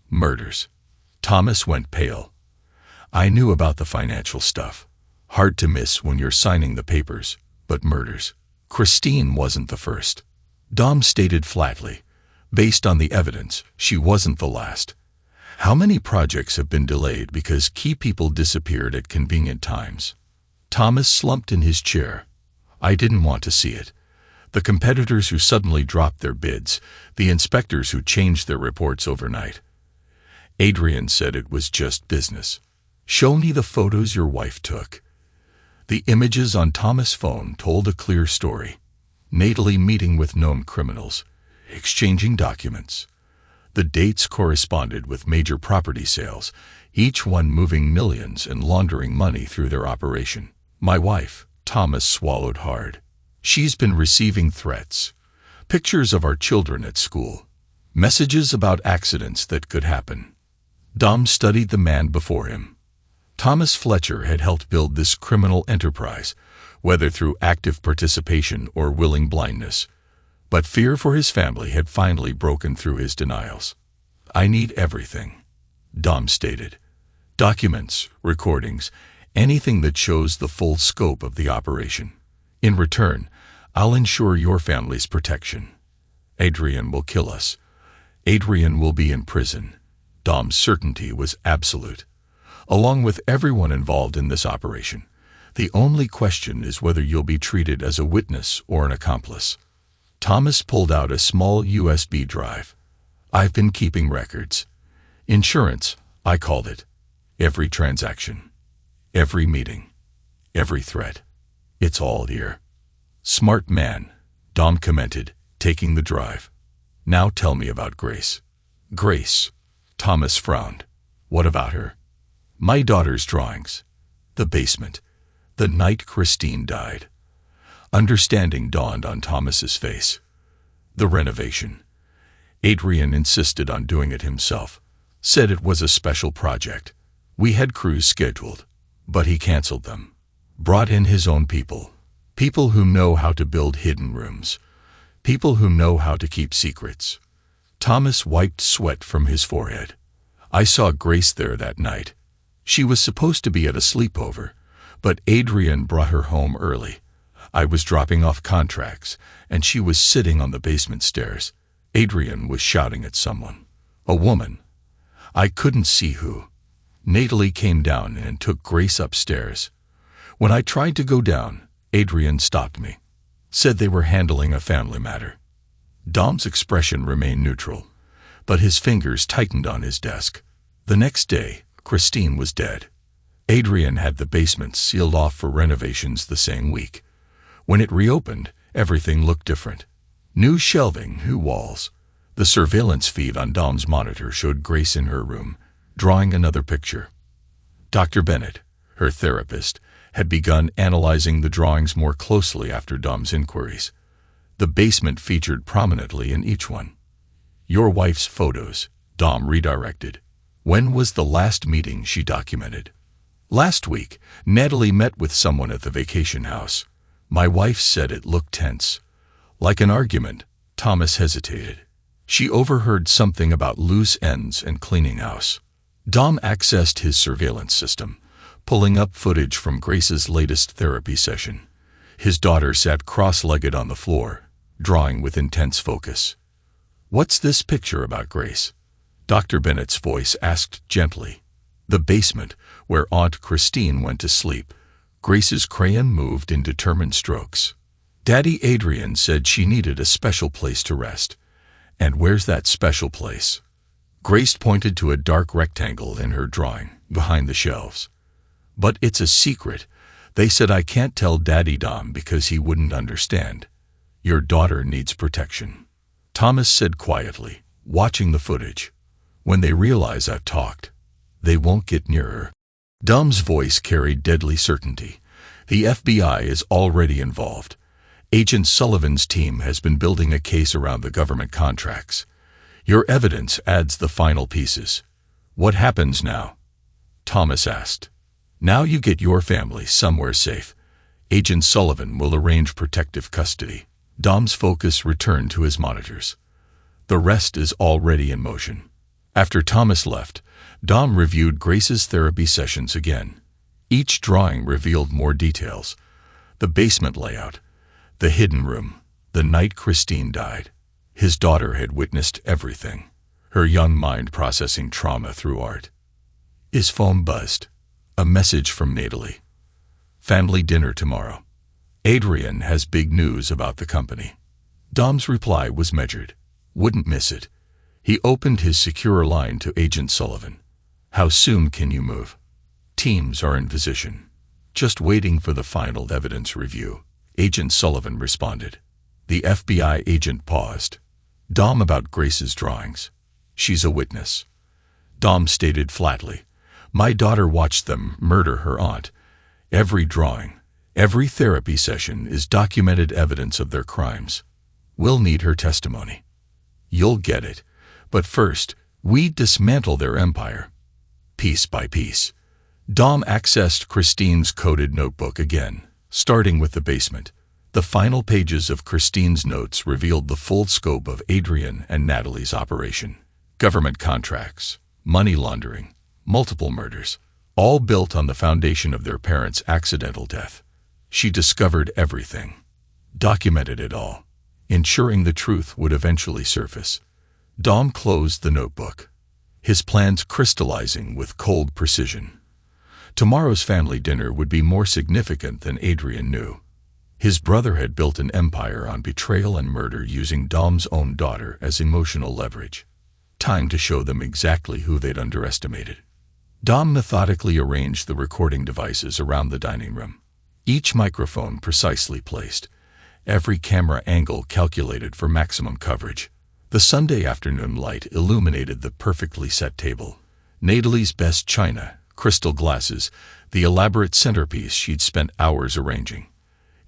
Murders. Thomas went pale. I knew about the financial stuff. Hard to miss when you're signing the papers, but murders. Christine wasn't the first. Dom stated flatly. Based on the evidence, she wasn't the last. How many projects have been delayed because key people disappeared at convenient times? Thomas slumped in his chair. I didn't want to see it. The competitors who suddenly dropped their bids, the inspectors who changed their reports overnight. Adrian said it was just business. Show me the photos your wife took. The images on Thomas' phone told a clear story. Natalie meeting with known criminals, exchanging documents. The dates corresponded with major property sales, each one moving millions and laundering money through their operation. My wife, Thomas swallowed hard. She's been receiving threats, pictures of our children at school, messages about accidents that could happen. Dom studied the man before him. Thomas Fletcher had helped build this criminal enterprise, whether through active participation or willing blindness. But fear for his family had finally broken through his denials. "I need everything," Dom stated. "Documents, recordings, anything that shows the full scope of the operation. In return, I'll ensure your family's protection. Adrian will kill us. Adrian will be in prison." Dom's certainty was absolute. "Along with everyone involved in this operation, the only question is whether you'll be treated as a witness or an accomplice." Thomas pulled out a small USB drive. "I've been keeping records. Insurance, I called it. Every transaction, every meeting, every threat. It's all here." "Smart man," Dom commented, taking the drive. "Now tell me about Grace." "Grace," Thomas frowned. "What about her?" "My daughter's drawings. The basement. The night Christine died." Understanding dawned on Thomas's face. "The renovation. Adrian insisted on doing it himself. Said it was a special project. We had crews scheduled, but he canceled them. Brought in his own people. People who know how to build hidden rooms. People who know how to keep secrets." Thomas wiped sweat from his forehead. "I saw Grace there that night. She was supposed to be at a sleepover, but Adrian brought her home early. I was dropping off contracts, and she was sitting on the basement stairs. Adrian was shouting at someone. A woman. I couldn't see who. Natalie came down and took Grace upstairs. When I tried to go down, Adrian stopped me. Said they were handling a family matter." Dom's expression remained neutral, but his fingers tightened on his desk. The next day, Christine was dead. Adrian had the basement sealed off for renovations the same week. When it reopened, everything looked different. New shelving, new walls. The surveillance feed on Dom's monitor showed Grace in her room, drawing another picture. Dr. Bennett, her therapist, had begun analyzing the drawings more closely after Dom's inquiries. The basement featured prominently in each one. "Your wife's photos," Dom redirected. "When was the last meeting she documented?" "Last week, Natalie met with someone at the vacation house. My wife said it looked tense. Like an argument." Thomas hesitated. "She overheard something about loose ends and cleaning house." Dom accessed his surveillance system, pulling up footage from Grace's latest therapy session. His daughter sat cross-legged on the floor, drawing with intense focus. "What's this picture about Grace?" Dr. Bennett's voice asked gently. "The basement, where Aunt Christine went to sleep." Grace's crayon moved in determined strokes. "Daddy Adrian said she needed a special place to rest. And where's that special place?" Grace pointed to a dark rectangle in her drawing, behind the shelves. "But it's a secret. They said I can't tell Daddy Dom because he wouldn't understand. Your daughter needs protection," Thomas said quietly, watching the footage. "When they realize I've talked, they won't get near her." Dom's voice carried deadly certainty. "The FBI is already involved. Agent Sullivan's team has been building a case around the government contracts. Your evidence adds the final pieces." "What happens now?" Thomas asked. "Now you get your family somewhere safe. Agent Sullivan will arrange protective custody." Dom's focus returned to his monitors. "The rest is already in motion." After Thomas left, Dom reviewed Grace's therapy sessions again. Each drawing revealed more details. The basement layout, the hidden room, the night Christine died. His daughter had witnessed everything, her young mind processing trauma through art. His phone buzzed. A message from Natalie. "Family dinner tomorrow. Adrian has big news about the company." Dom's reply was measured. Wouldn't miss it. He opened his secure line to Agent Sullivan. "How soon can you move?" "Teams are in position. Just waiting for the final evidence review," Agent Sullivan responded. The FBI agent paused. "Dom, about Grace's drawings. She's a witness." Dom stated flatly, "My daughter watched them murder her aunt. Every drawing, Every therapy session is documented evidence of their crimes. We'll need her testimony. You'll get it. But first, we dismantle their empire. Piece by piece. Dom accessed Christine's coded notebook again, starting with the basement. The final pages of Christine's notes revealed the full scope of Adrian and Natalie's operation. Government contracts, money laundering, multiple murders, all built on the foundation of their parents' accidental death. She discovered everything, documented it all, ensuring the truth would eventually surface. Dom closed the notebook, his plans crystallizing with cold precision. Tomorrow's family dinner would be more significant than Adrian knew. His brother had built an empire on betrayal and murder using Dom's own daughter as emotional leverage. Time to show them exactly who they'd underestimated. Dom methodically arranged the recording devices around the dining room, each microphone precisely placed, every camera angle calculated for maximum coverage. The Sunday afternoon light illuminated the perfectly set table. Natalie's best china, crystal glasses, the elaborate centerpiece she'd spent hours arranging.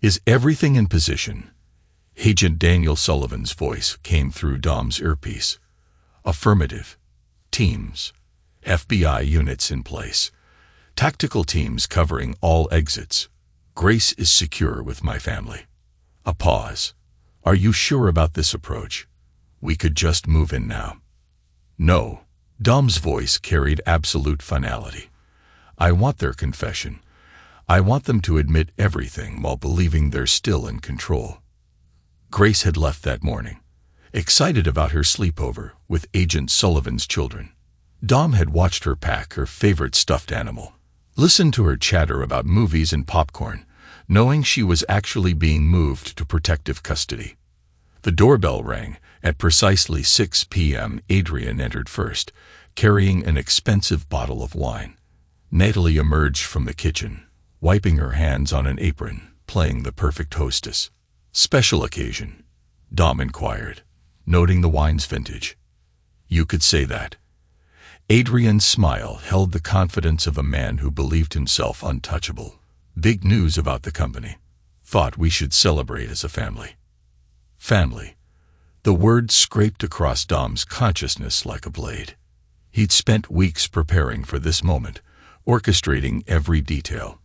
Is everything in position? Agent Daniel Sullivan's voice came through Dom's earpiece. Affirmative. Teams. FBI units in place. Tactical teams covering all exits. Grace is secure with my family. A pause. Are you sure about this approach? We could just move in now. No. Dom's voice carried absolute finality. I want their confession. I want them to admit everything while believing they're still in control. Grace had left that morning, excited about her sleepover with Agent Sullivan's children. Dom had watched her pack her favorite stuffed animal, listened to her chatter about movies and popcorn, knowing she was actually being moved to protective custody. The doorbell rang. At precisely 6 p.m., Adrian entered first, carrying an expensive bottle of wine. Natalie emerged from the kitchen, wiping her hands on an apron, playing the perfect hostess. Special occasion? Dom inquired, noting the wine's vintage. You could say that. Adrian's smile held the confidence of a man who believed himself untouchable. Big news about the company. Thought we should celebrate as a family. Family. The word scraped across Dom's consciousness like a blade. He'd spent weeks preparing for this moment, orchestrating every detail.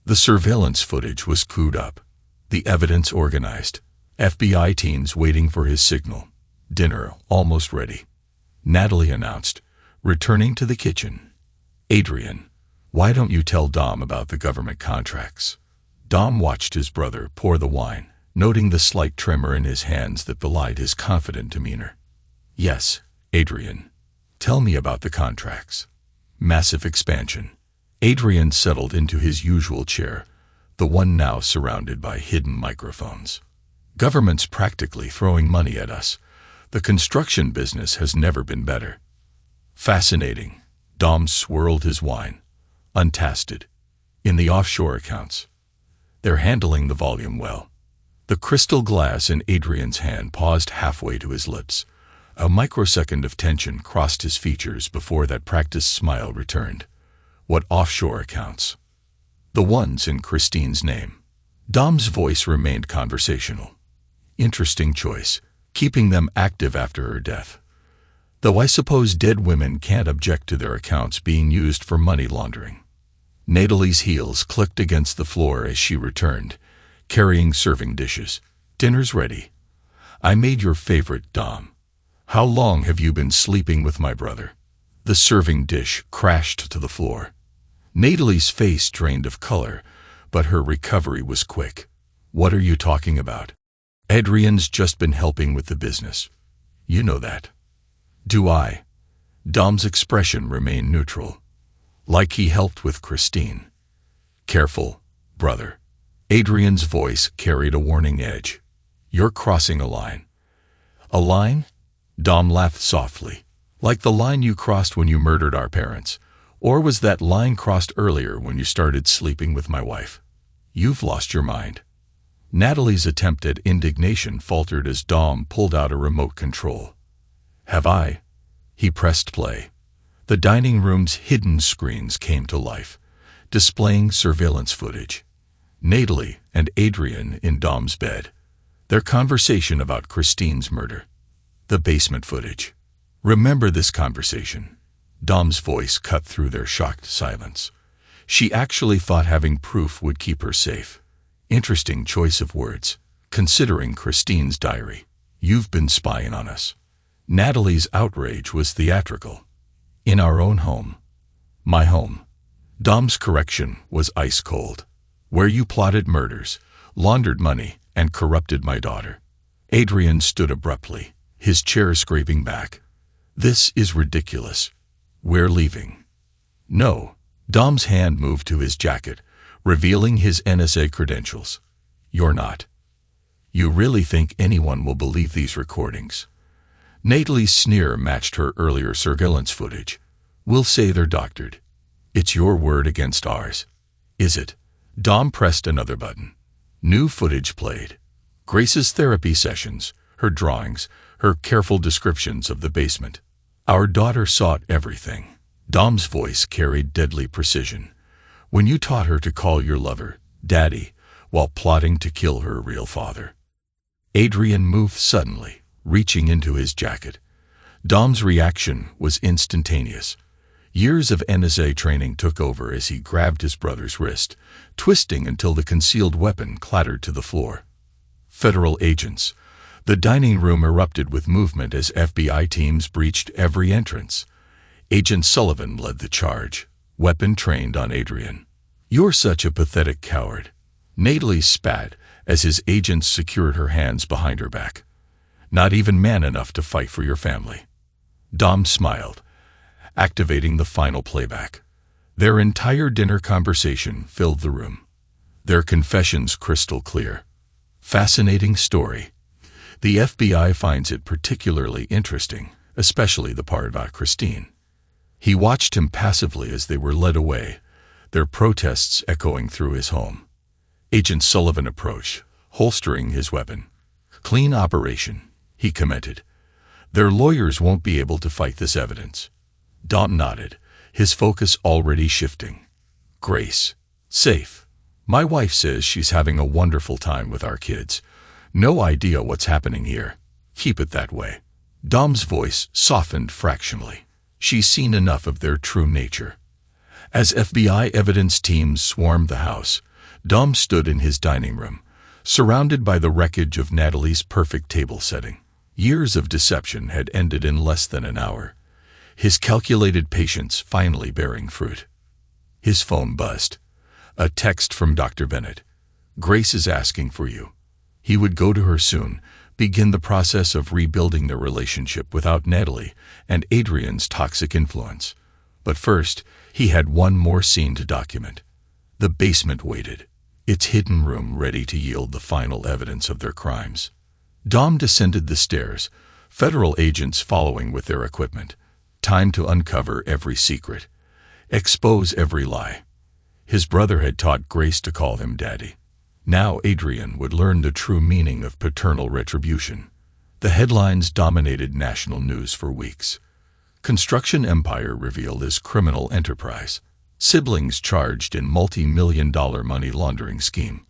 The surveillance footage was queued up, the evidence organized, FBI teams waiting for his signal. Dinner almost ready. Natalie announced, returning to the kitchen. Adrian, why don't you tell Dom about the government contracts? Dom watched his brother pour the wine, noting the slight tremor in his hands that belied his confident demeanor. Yes, Adrian. Tell me about the contracts. Massive expansion. Adrian settled into his usual chair, the one now surrounded by hidden microphones. Government's practically throwing money at us. The construction business has never been better. Fascinating. Dom swirled his wine. Untasted. In the offshore accounts. They're handling the volume well. The crystal glass in Adrian's hand paused halfway to his lips. A microsecond of tension crossed his features before that practiced smile returned. What offshore accounts? The ones in Christine's name. Dom's voice remained conversational. Interesting choice, keeping them active after her death. Though I suppose dead women can't object to their accounts being used for money laundering. Natalie's heels clicked against the floor as she returned, carrying serving dishes. Dinner's ready. I made your favorite, Dom. How long have you been sleeping with my brother? The serving dish crashed to the floor. Natalie's face drained of color, but her recovery was quick. What are you talking about? Adrian's just been helping with the business. You know that. Do I? Dom's expression remained neutral, like he helped with Christine. Careful, brother. Adrian's voice carried a warning edge. You're crossing a line. A line? Dom laughed softly. Like the line you crossed when you murdered our parents. Or was that line crossed earlier when you started sleeping with my wife? You've lost your mind. Natalie's attempt at indignation faltered as Dom pulled out a remote control. Have I? He pressed play. The dining room's hidden screens came to life, displaying surveillance footage. Natalie and Adrian in Dom's bed. Their conversation about Christine's murder. The basement footage. Remember this conversation? Dom's voice cut through their shocked silence. She actually thought having proof would keep her safe. Interesting choice of words, considering Christine's diary. You've been spying on us. Natalie's outrage was theatrical. In our own home. My home. Dom's correction was ice cold. Where you plotted murders, laundered money, and corrupted my daughter. Adrian stood abruptly, his chair scraping back. This is ridiculous. We're leaving. No. Dom's hand moved to his jacket, revealing his NSA credentials. You're not. You really think anyone will believe these recordings? Natalie's sneer matched her earlier surveillance footage. We'll say they're doctored. It's your word against ours. Is it? Dom pressed another button. New footage played. Grace's therapy sessions, her drawings, her careful descriptions of the basement. Our daughter saw everything. Dom's voice carried deadly precision. When you taught her to call your lover Daddy while plotting to kill her real father. Adrian moved suddenly, reaching into his jacket. Dom's reaction was instantaneous. Years of NSA training took over as he grabbed his brother's wrist, twisting until the concealed weapon clattered to the floor. Federal agents. The dining room erupted with movement as FBI teams breached every entrance. Agent Sullivan led the charge, weapon trained on Adrian. You're such a pathetic coward. Natalie spat as his agents secured her hands behind her back. Not even man enough to fight for your family. Dom smiled, activating the final playback. Their entire dinner conversation filled the room. Their confessions crystal clear. Fascinating story. The FBI finds it particularly interesting, especially the part about Christine. He watched him passively as they were led away, their protests echoing through his home. Agent Sullivan approached, holstering his weapon. Clean operation, he commented. Their lawyers won't be able to fight this evidence. Dom nodded, his focus already shifting. Grace. Safe. My wife says she's having a wonderful time with our kids. No idea what's happening here. Keep it that way. Dom's voice softened fractionally. She's seen enough of their true nature. As FBI evidence teams swarmed the house, Dom stood in his dining room, surrounded by the wreckage of Natalie's perfect table setting. Years of deception had ended in less than an hour, his calculated patience finally bearing fruit. His phone buzzed. A text from Dr. Bennett. Grace is asking for you. He would go to her soon, begin the process of rebuilding their relationship without Natalie and Adrian's toxic influence. But first, he had one more scene to document. The basement waited, its hidden room ready to yield the final evidence of their crimes. Dom descended the stairs, federal agents following with their equipment. Time to uncover every secret, expose every lie. His brother had taught Grace to call him Daddy. Now Adrian would learn the true meaning of paternal retribution. The headlines dominated national news for weeks. Construction empire revealed as criminal enterprise. Siblings charged in multi-million-dollar money laundering scheme.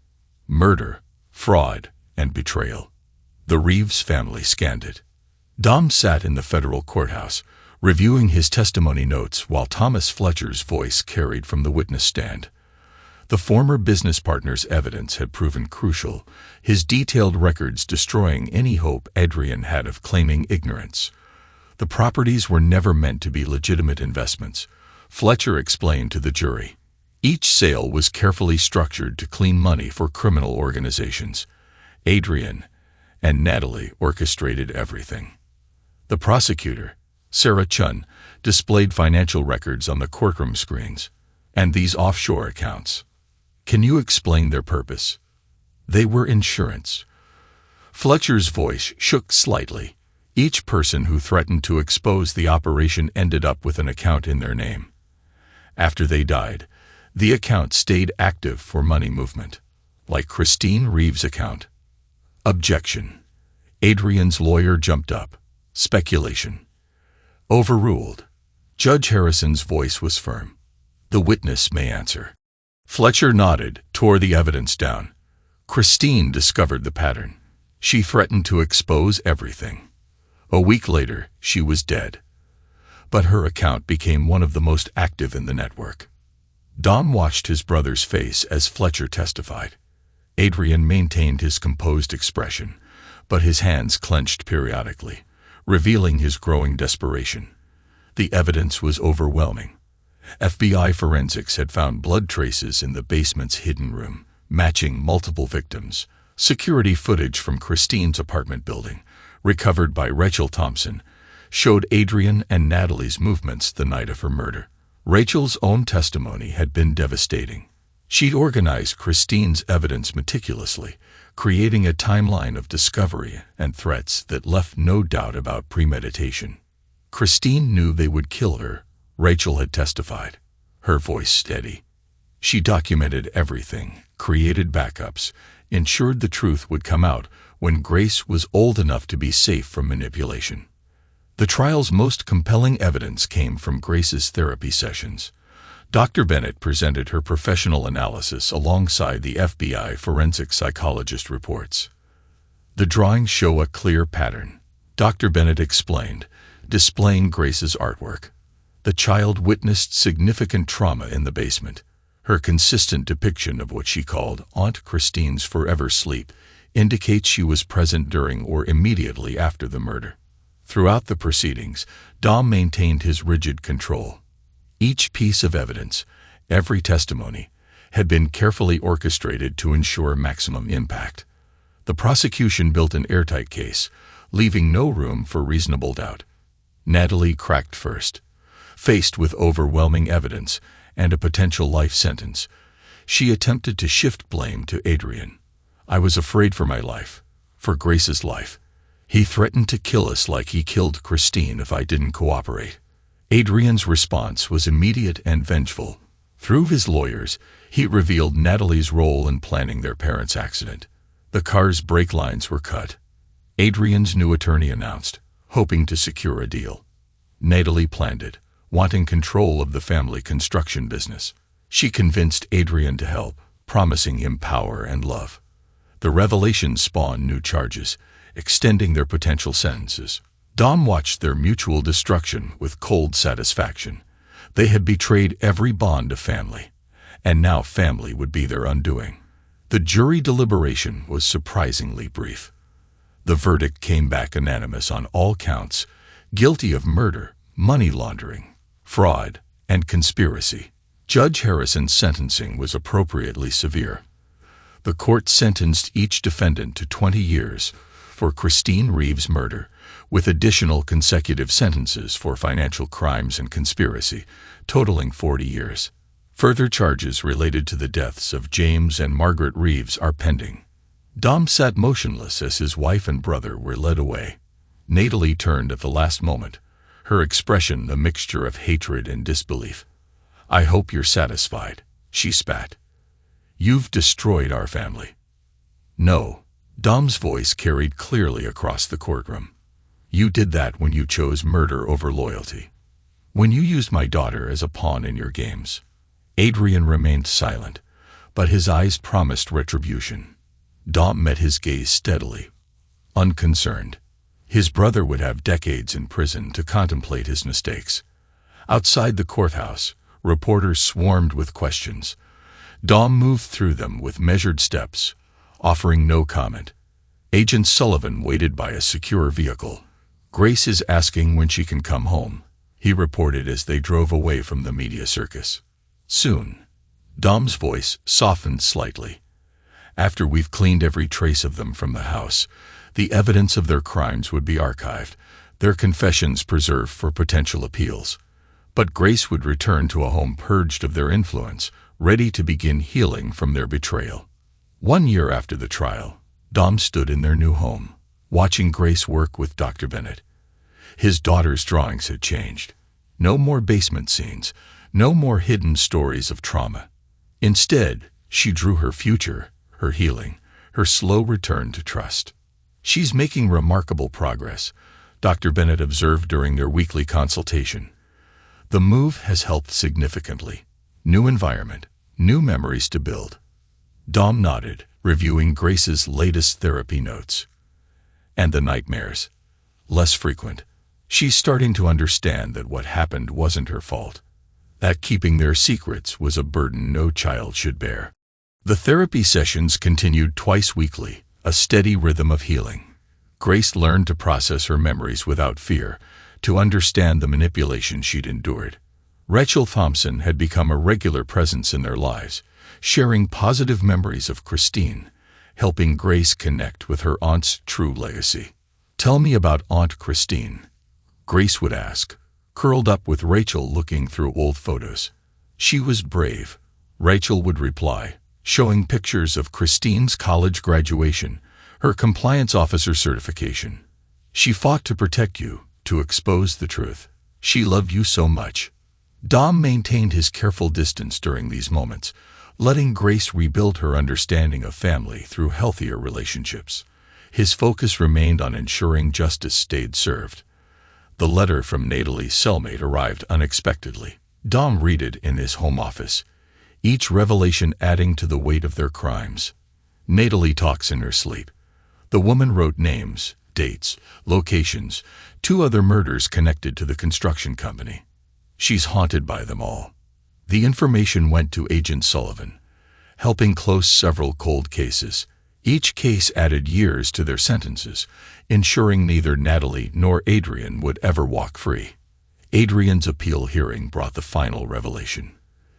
Murder, fraud, and betrayal. The Reeves family scanned it. Dom sat in the federal courthouse, reviewing his testimony notes while Thomas Fletcher's voice carried from the witness stand. The former business partner's evidence had proven crucial, his detailed records destroying any hope Adrian had of claiming ignorance. The properties were never meant to be legitimate investments, Fletcher explained to the jury. Each sale was carefully structured to clean money for criminal organizations. Adrian and Natalie orchestrated everything. The prosecutor, Sarah Chun, displayed financial records on the courtroom screens. And these offshore accounts. Can you explain their purpose? They were insurance. Fletcher's voice shook slightly. Each person who threatened to expose the operation ended up with an account in their name. After they died, the account stayed active for money movement, like Christine Reeves' account. Objection. Adrian's lawyer jumped up. Speculation. Overruled. Judge Harrison's voice was firm. The witness may answer. Fletcher nodded, tore the evidence down. Christine discovered the pattern. She threatened to expose everything. A week later, she was dead. But her account became one of the most active in the network. Dom watched his brother's face as Fletcher testified. Adrian maintained his composed expression, but his hands clenched periodically, revealing his growing desperation. The evidence was overwhelming. FBI forensics had found blood traces in the basement's hidden room, matching multiple victims. Security footage from Christine's apartment building, recovered by Rachel Thompson, showed Adrian and Natalie's movements the night of her murder. Rachel's own testimony had been devastating. She'd organized Christine's evidence meticulously, creating a timeline of discovery and threats that left no doubt about premeditation. Christine knew they would kill her, Rachel had testified, her voice steady. She documented everything, created backups, ensured the truth would come out when Grace was old enough to be safe from manipulation. The trial's most compelling evidence came from Grace's therapy sessions. Dr. Bennett presented her professional analysis alongside the FBI forensic psychologist reports. The drawings show a clear pattern, Dr. Bennett explained, displaying Grace's artwork. The child witnessed significant trauma in the basement. Her consistent depiction of what she called Aunt Christine's forever sleep indicates she was present during or immediately after the murder. Throughout the proceedings, Dom maintained his rigid control. Each piece of evidence, every testimony, had been carefully orchestrated to ensure maximum impact. The prosecution built an airtight case, leaving no room for reasonable doubt. Natalie cracked first. Faced with overwhelming evidence and a potential life sentence, she attempted to shift blame to Adrian. "I was afraid for my life, for Grace's life. He threatened to kill us like he killed Christine if I didn't cooperate." Adrian's response was immediate and vengeful. Through his lawyers, he revealed Natalie's role in planning their parents' accident. The car's brake lines were cut. Adrian's new attorney announced, hoping to secure a deal. Natalie planned it, wanting control of the family construction business. She convinced Adrian to help, promising him power and love. The revelation spawned new charges, extending their potential sentences. Dom watched their mutual destruction with cold satisfaction. They had betrayed every bond of family, and now family would be their undoing. The jury deliberation was surprisingly brief. The verdict came back unanimous on all counts, guilty of murder, money laundering, fraud, and conspiracy. Judge Harrison's sentencing was appropriately severe. The court sentenced each defendant to 20 years for Christine Reeves' murder, with additional consecutive sentences for financial crimes and conspiracy, totaling 40 years. Further charges related to the deaths of James and Margaret Reeves are pending. Dom sat motionless as his wife and brother were led away. Natalie turned at the last moment, her expression a mixture of hatred and disbelief. "I hope you're satisfied," she spat. "You've destroyed our family." "No," Dom's voice carried clearly across the courtroom. "You did that when you chose murder over loyalty. When you used my daughter as a pawn in your games." Adrian remained silent, but his eyes promised retribution. Dom met his gaze steadily, unconcerned. His brother would have decades in prison to contemplate his mistakes. Outside the courthouse, reporters swarmed with questions. Dom moved through them with measured steps, offering no comment. Agent Sullivan waited by a secure vehicle. "Grace is asking when she can come home," he reported as they drove away from the media circus. "Soon." Dom's voice softened slightly. "After we've cleaned every trace of them from the house, the evidence of their crimes would be archived, their confessions preserved for potential appeals. But Grace would return to a home purged of their influence, ready to begin healing from their betrayal." 1 year after the trial, Dom stood in their new home, watching Grace work with Dr. Bennett. His daughter's drawings had changed. No more basement scenes, no more hidden stories of trauma. Instead, she drew her future, her healing, her slow return to trust. "She's making remarkable progress," Dr. Bennett observed during their weekly consultation. "The move has helped significantly. New environment, new memories to build." Dom nodded, reviewing Grace's latest therapy notes. And the nightmares? Less frequent. She's starting to understand that what happened wasn't her fault. That keeping their secrets was a burden no child should bear. The therapy sessions continued twice weekly, a steady rhythm of healing. Grace learned to process her memories without fear, to understand the manipulation she'd endured. Rachel Thompson had become a regular presence in their lives, sharing positive memories of Christine, helping Grace connect with her aunt's true legacy. "Tell me about Aunt Christine," Grace would ask, curled up with Rachel looking through old photos. "She was brave," Rachel would reply, showing pictures of Christine's college graduation, her compliance officer certification. "She fought to protect you, to expose the truth. She loved you so much." Dom maintained his careful distance during these moments, letting Grace rebuild her understanding of family through healthier relationships. His focus remained on ensuring justice stayed served. The letter from Natalie's cellmate arrived unexpectedly. Dom read it in his home office, each revelation adding to the weight of their crimes. Natalie talks in her sleep. The woman wrote names, dates, locations, 2 other murders connected to the construction company. She's haunted by them all. The information went to Agent Sullivan, helping close several cold cases. Each case added years to their sentences, ensuring neither Natalie nor Adrian would ever walk free. Adrian's appeal hearing brought the final revelation.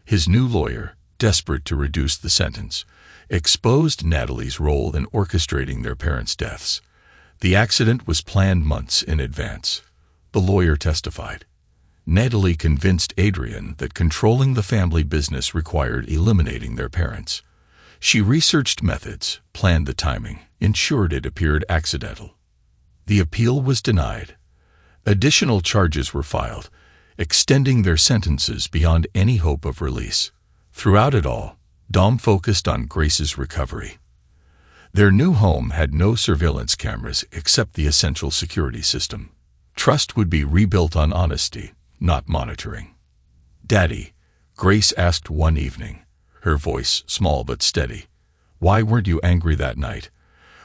His new lawyer, desperate to reduce the sentence, exposed Natalie's role in orchestrating their parents' deaths. The accident was planned months in advance. The lawyer testified. Natalie convinced Adrian that controlling the family business required eliminating their parents. She researched methods, planned the timing, ensured it appeared accidental. The appeal was denied. Additional charges were filed, extending their sentences beyond any hope of release. Throughout it all, Dom focused on Grace's recovery. Their new home had no surveillance cameras except the essential security system. Trust would be rebuilt on honesty, not monitoring. "Daddy," Grace asked one evening, her voice small but steady, "why weren't you angry that night,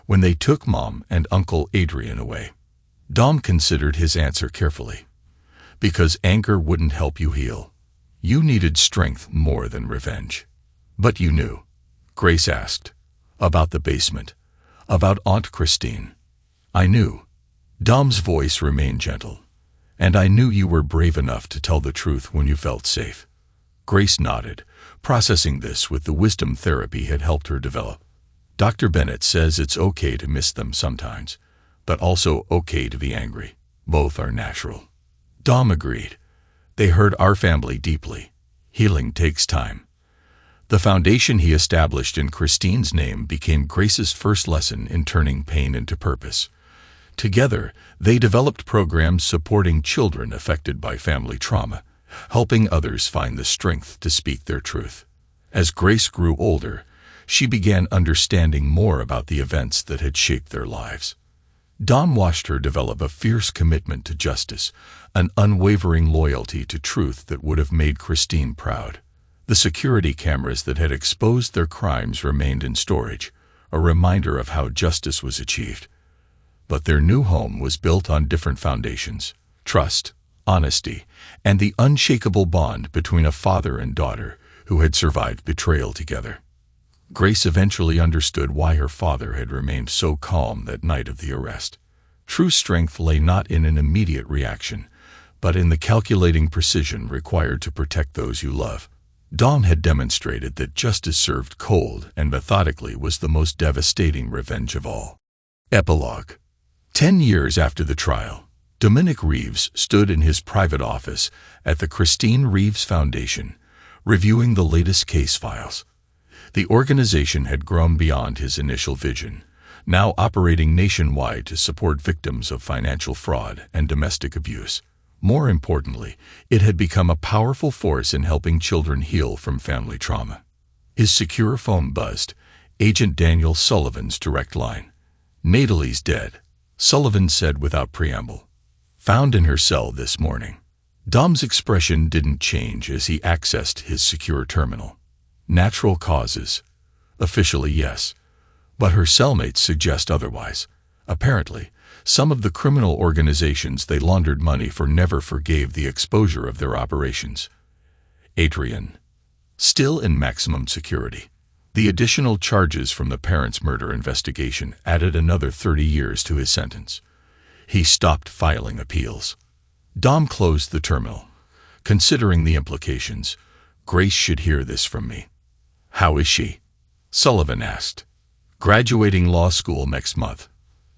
when they took Mom and Uncle Adrian away?" Dom considered his answer carefully. "Because anger wouldn't help you heal. You needed strength more than revenge." "But you knew," Grace asked, "about the basement, about Aunt Christine." "I knew." Dom's voice remained gentle. "And I knew you were brave enough to tell the truth when you felt safe." Grace nodded, processing this with the wisdom therapy had helped her develop. "Dr. Bennett says it's okay to miss them sometimes, but also okay to be angry. Both are natural." Dom agreed. "They hurt our family deeply. Healing takes time." The foundation he established in Christine's name became Grace's first lesson in turning pain into purpose. Together, they developed programs supporting children affected by family trauma, helping others find the strength to speak their truth. As Grace grew older, she began understanding more about the events that had shaped their lives. Dom watched her develop a fierce commitment to justice, an unwavering loyalty to truth that would have made Christine proud. The security cameras that had exposed their crimes remained in storage, a reminder of how justice was achieved. But their new home was built on different foundations: trust, honesty, and the unshakable bond between a father and daughter who had survived betrayal together. Grace eventually understood why her father had remained so calm that night of the arrest. True strength lay not in an immediate reaction, but in the calculating precision required to protect those you love. Dom had demonstrated that justice served cold and methodically was the most devastating revenge of all. Epilogue. 10 years after the trial, Dominic Reeves stood in his private office at the Christine Reeves Foundation, reviewing the latest case files. The organization had grown beyond his initial vision, now operating nationwide to support victims of financial fraud and domestic abuse. More importantly, it had become a powerful force in helping children heal from family trauma. His secure phone buzzed, Agent Daniel Sullivan's direct line. "Natalie's dead," Sullivan said without preamble. "Found in her cell this morning." Dom's expression didn't change as he accessed his secure terminal. "Natural causes." Officially, yes. But her cellmates suggest otherwise. Apparently, some of the criminal organizations they laundered money for never forgave the exposure of their operations. Adrian, still in maximum security. The additional charges from the parents' murder investigation added another 30 years to his sentence. He stopped filing appeals. Dom closed the terminal. Considering the implications, Grace should hear this from me. How is she? Sullivan asked. Graduating law school next month.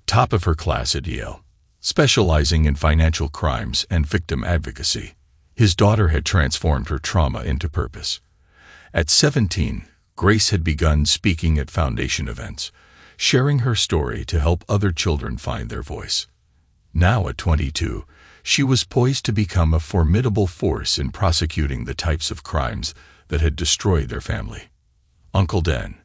Top of her class at Yale. Specializing in financial crimes and victim advocacy. His daughter had transformed her trauma into purpose. At 17, Grace had begun speaking at foundation events, sharing her story to help other children find their voice. Now at 22, she was poised to become a formidable force in prosecuting the types of crimes that had destroyed their family. Uncle Dan.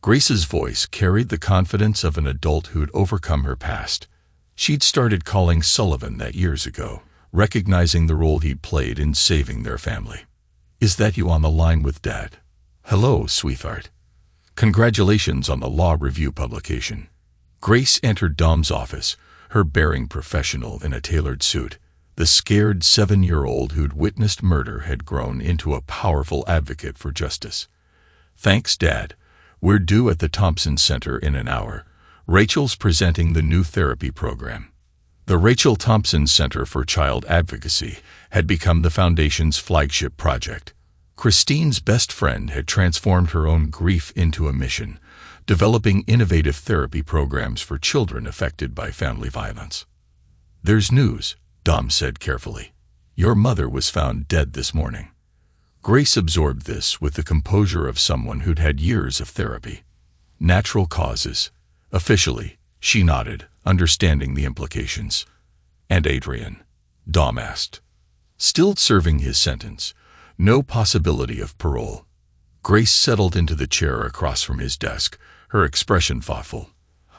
Grace's voice carried the confidence of an adult who'd overcome her past. She'd started calling Sullivan that years ago, recognizing the role he'd played in saving their family. Is that you on the line with Dad? Hello, sweetheart. Congratulations on the law review publication. Grace entered Dom's office, her bearing professional in a tailored suit. The scared 7-year-old who'd witnessed murder had grown into a powerful advocate for justice. Thanks, Dad. We're due at the Thompson Center in an hour. Rachel's presenting the new therapy program. The Rachel Thompson Center for Child Advocacy had become the Foundation's flagship project. Christine's best friend had transformed her own grief into a mission, developing innovative therapy programs for children affected by family violence. There's news, Dom said carefully. Your mother was found dead this morning. Grace absorbed this with the composure of someone who'd had years of therapy. Natural causes. Officially, she nodded, understanding the implications. And Adrian? Dom asked. Still serving his sentence. No possibility of parole. Grace settled into the chair across from his desk, her expression thoughtful.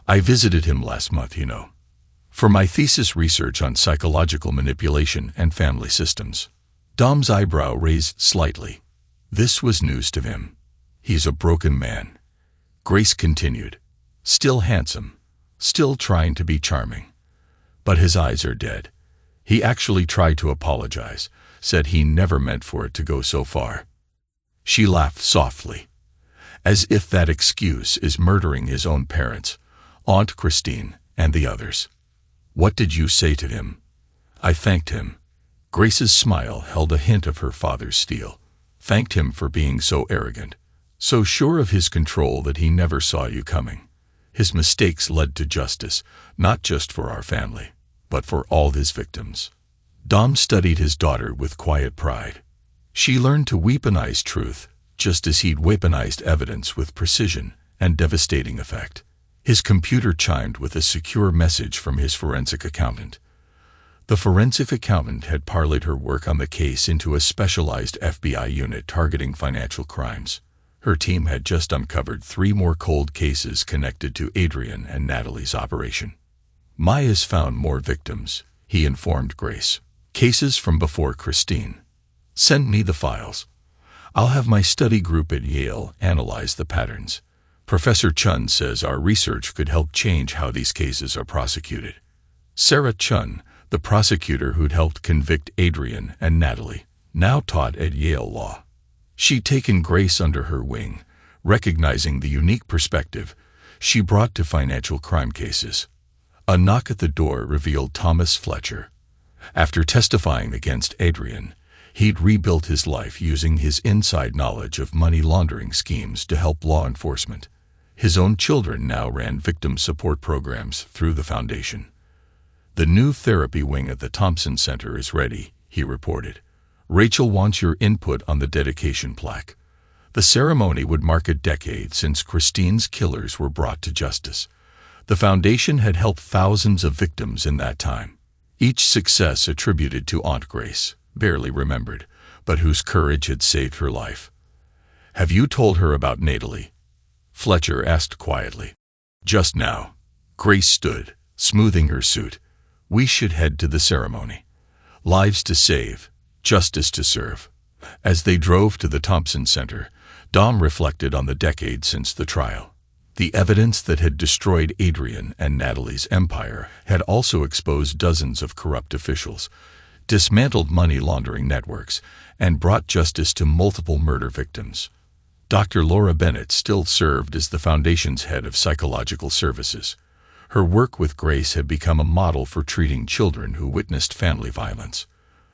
I visited him last month, you know, for my thesis research on psychological manipulation and family systems. Dom's eyebrow raised slightly. This was news to him. He's a broken man. Grace continued. Still handsome. Still trying to be charming. But his eyes are dead. He actually tried to apologize, said he never meant for it to go so far. She laughed softly. As if that excuse is murdering his own parents, Aunt Christine, and the others. What did you say to him? I thanked him. Grace's smile held a hint of her father's steel. Thanked him for being so arrogant, so sure of his control that he never saw you coming. His mistakes led to justice, not just for our family, but for all his victims. Dom studied his daughter with quiet pride. She learned to weaponize truth, just as he'd weaponized evidence with precision and devastating effect. His computer chimed with a secure message from his forensic accountant. The forensic accountant had parlayed her work on the case into a specialized FBI unit targeting financial crimes. Her team had just uncovered 3 more cold cases connected to Adrian and Natalie's operation. Maya's found more victims, he informed Grace. Cases from before Christine. Send me the files. I'll have my study group at Yale analyze the patterns. Professor Chun says our research could help change how these cases are prosecuted. Sarah Chun, the prosecutor who'd helped convict Adrian and Natalie, now taught at Yale Law. She'd taken Grace under her wing, recognizing the unique perspective she brought to financial crime cases. A knock at the door revealed Thomas Fletcher. After testifying against Adrian, he'd rebuilt his life using his inside knowledge of money laundering schemes to help law enforcement. His own children now ran victim support programs through the foundation. The new therapy wing at the Thompson Center is ready, he reported. Rachel wants your input on the dedication plaque. The ceremony would mark a decade since Christine's killers were brought to justice. The foundation had helped thousands of victims in that time. Each success attributed to Aunt Grace, barely remembered, but whose courage had saved her life. Have you told her about Natalie? Fletcher asked quietly. Just now. Grace stood, smoothing her suit. We should head to the ceremony. Lives to save, justice to serve. As they drove to the Thompson Center, Dom reflected on the decade since the trial. The evidence that had destroyed Adrian and Natalie's empire had also exposed dozens of corrupt officials, dismantled money laundering networks, and brought justice to multiple murder victims. Dr. Laura Bennett still served as the Foundation's head of psychological services. Her work with Grace had become a model for treating children who witnessed family violence.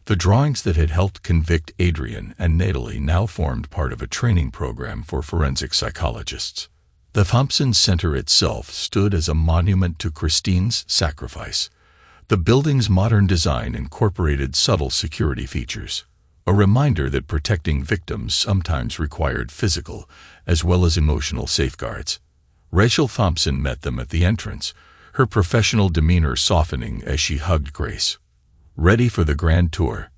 The drawings that had helped convict Adrian and Natalie now formed part of a training program for forensic psychologists. The Thompson Center itself stood as a monument to Christine's sacrifice. The building's modern design incorporated subtle security features, a reminder that protecting victims sometimes required physical as well as emotional safeguards. Rachel Thompson met them at the entrance, her professional demeanor softening as she hugged Grace. Ready for the grand tour?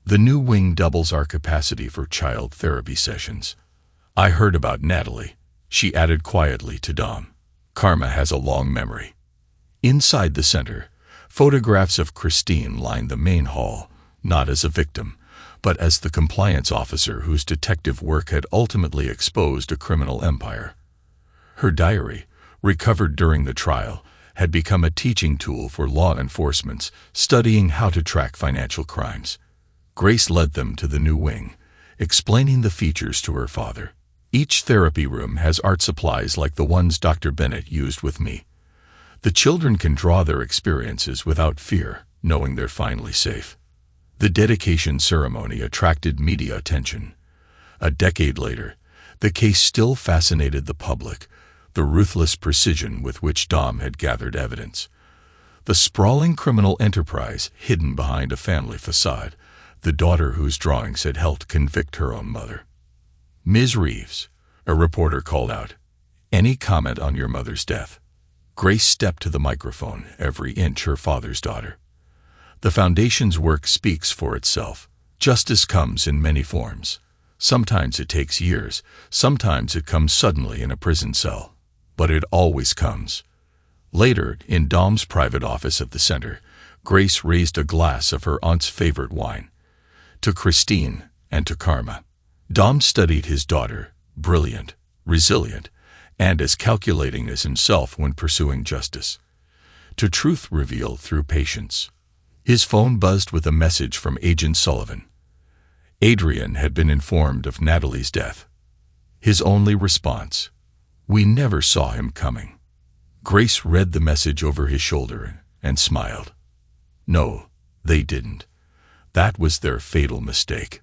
The new wing doubles our capacity for child therapy sessions. I heard about Natalie, she added quietly to Dom. Karma has a long memory. Inside the center, photographs of Christine lined the main hall, not as a victim, but as the compliance officer whose detective work had ultimately exposed a criminal empire. Her diary, recovered during the trial, had become a teaching tool for law enforcement studying how to track financial crimes. Grace led them to the new wing, explaining the features to her father. Each therapy room has art supplies like the ones Dr. Bennett used with me. The children can draw their experiences without fear, knowing they're finally safe. The dedication ceremony attracted media attention. A decade later, the case still fascinated the public, the ruthless precision with which Dom had gathered evidence. The sprawling criminal enterprise hidden behind a family facade, the daughter whose drawings had helped convict her own mother. Ms. Reeves, a reporter called out, "Any comment on your mother's death?" Grace stepped to the microphone, every inch her father's daughter. The Foundation's work speaks for itself. Justice comes in many forms. Sometimes it takes years, sometimes it comes suddenly in a prison cell. But it always comes. Later, in Dom's private office at the center, Grace raised a glass of her aunt's favorite wine. To Christine and to Karma. Dom studied his daughter, brilliant, resilient, and as calculating as himself when pursuing justice. To truth revealed through patience. His phone buzzed with a message from Agent Sullivan. Adrian had been informed of Natalie's death. His only response, "We never saw him coming." Grace read the message over his shoulder and smiled. No, they didn't. That was their fatal mistake.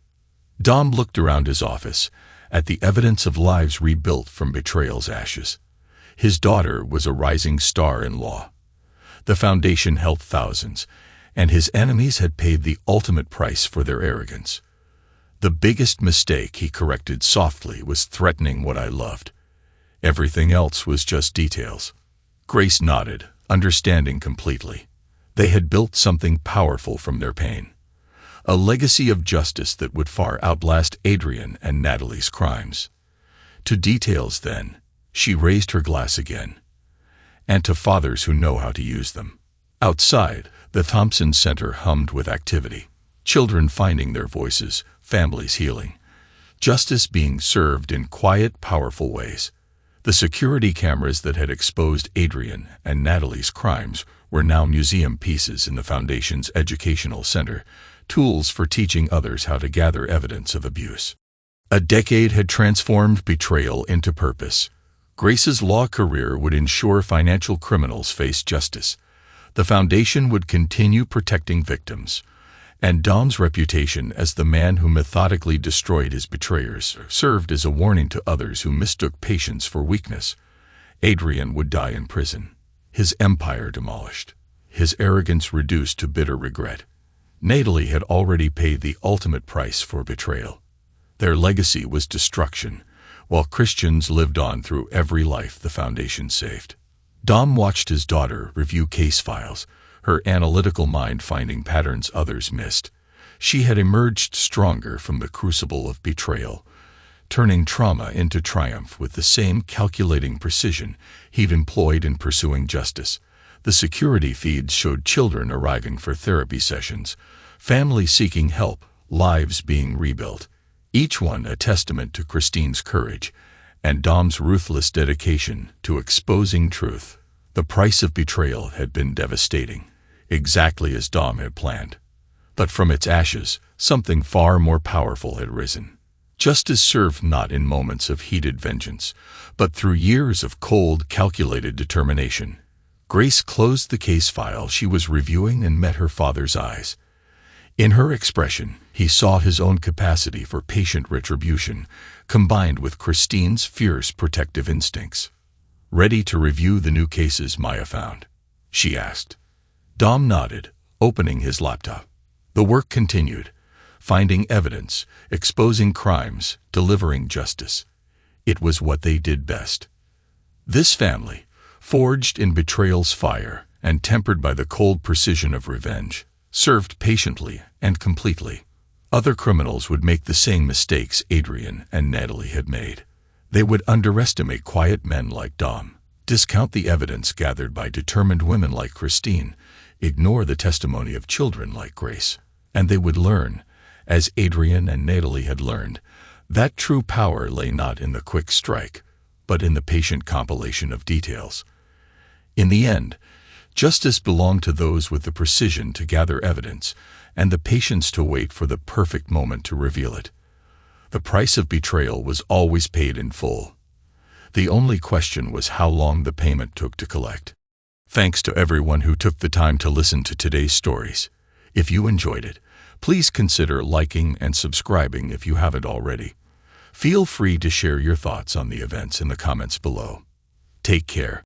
Dom looked around his office, at the evidence of lives rebuilt from betrayal's ashes. His daughter was a rising star in law. The Foundation helped thousands, and his enemies had paid the ultimate price for their arrogance. The biggest mistake, he corrected softly, was threatening what I loved. Everything else was just details. Grace nodded, understanding completely. They had built something powerful from their pain. A legacy of justice that would far outlast Adrian and Natalie's crimes. To details, then, she raised her glass again. And to fathers who know how to use them. Outside, the Thompson Center hummed with activity. Children finding their voices, families healing. Justice being served in quiet, powerful ways. The security cameras that had exposed Adrian and Natalie's crimes were now museum pieces in the Foundation's educational center, tools for teaching others how to gather evidence of abuse. A decade had transformed betrayal into purpose. Grace's law career would ensure financial criminals face justice. The Foundation would continue protecting victims. And Dom's reputation as the man who methodically destroyed his betrayers served as a warning to others who mistook patience for weakness. Adrian would die in prison, his empire demolished, his arrogance reduced to bitter regret. Natalie had already paid the ultimate price for betrayal. Their legacy was destruction, while Christians lived on through every life the Foundation saved. Dom watched his daughter review case files, her analytical mind finding patterns others missed. She had emerged stronger from the crucible of betrayal, turning trauma into triumph with the same calculating precision he'd employed in pursuing justice. The security feeds showed children arriving for therapy sessions, families seeking help, lives being rebuilt. each one a testament to Christine's courage and Dom's ruthless dedication to exposing truth. The price of betrayal had been devastating, exactly as Dom had planned. But from its ashes, something far more powerful had risen. Justice served not in moments of heated vengeance, but through years of cold, calculated determination. Grace closed the case file she was reviewing and met her father's eyes. In her expression, he saw his own capacity for patient retribution, combined with Christine's fierce protective instincts. "Ready to review the new cases Maya found?" she asked. Dom nodded, opening his laptop. The work continued, finding evidence, exposing crimes, delivering justice. It was what they did best. This family, forged in betrayal's fire and tempered by the cold precision of revenge, served patiently and completely. Other criminals would make the same mistakes Adrian and Natalie had made. They would underestimate quiet men like Dom, discount the evidence gathered by determined women like Christine, ignore the testimony of children like Grace. And they would learn, as Adrian and Natalie had learned, that true power lay not in the quick strike, but in the patient compilation of details. In the end, justice belonged to those with the precision to gather evidence and the patience to wait for the perfect moment to reveal it. The price of betrayal was always paid in full. The only question was how long the payment took to collect. Thanks to everyone who took the time to listen to today's stories. If you enjoyed it, please consider liking and subscribing if you haven't already. Feel free to share your thoughts on the events in the comments below. Take care.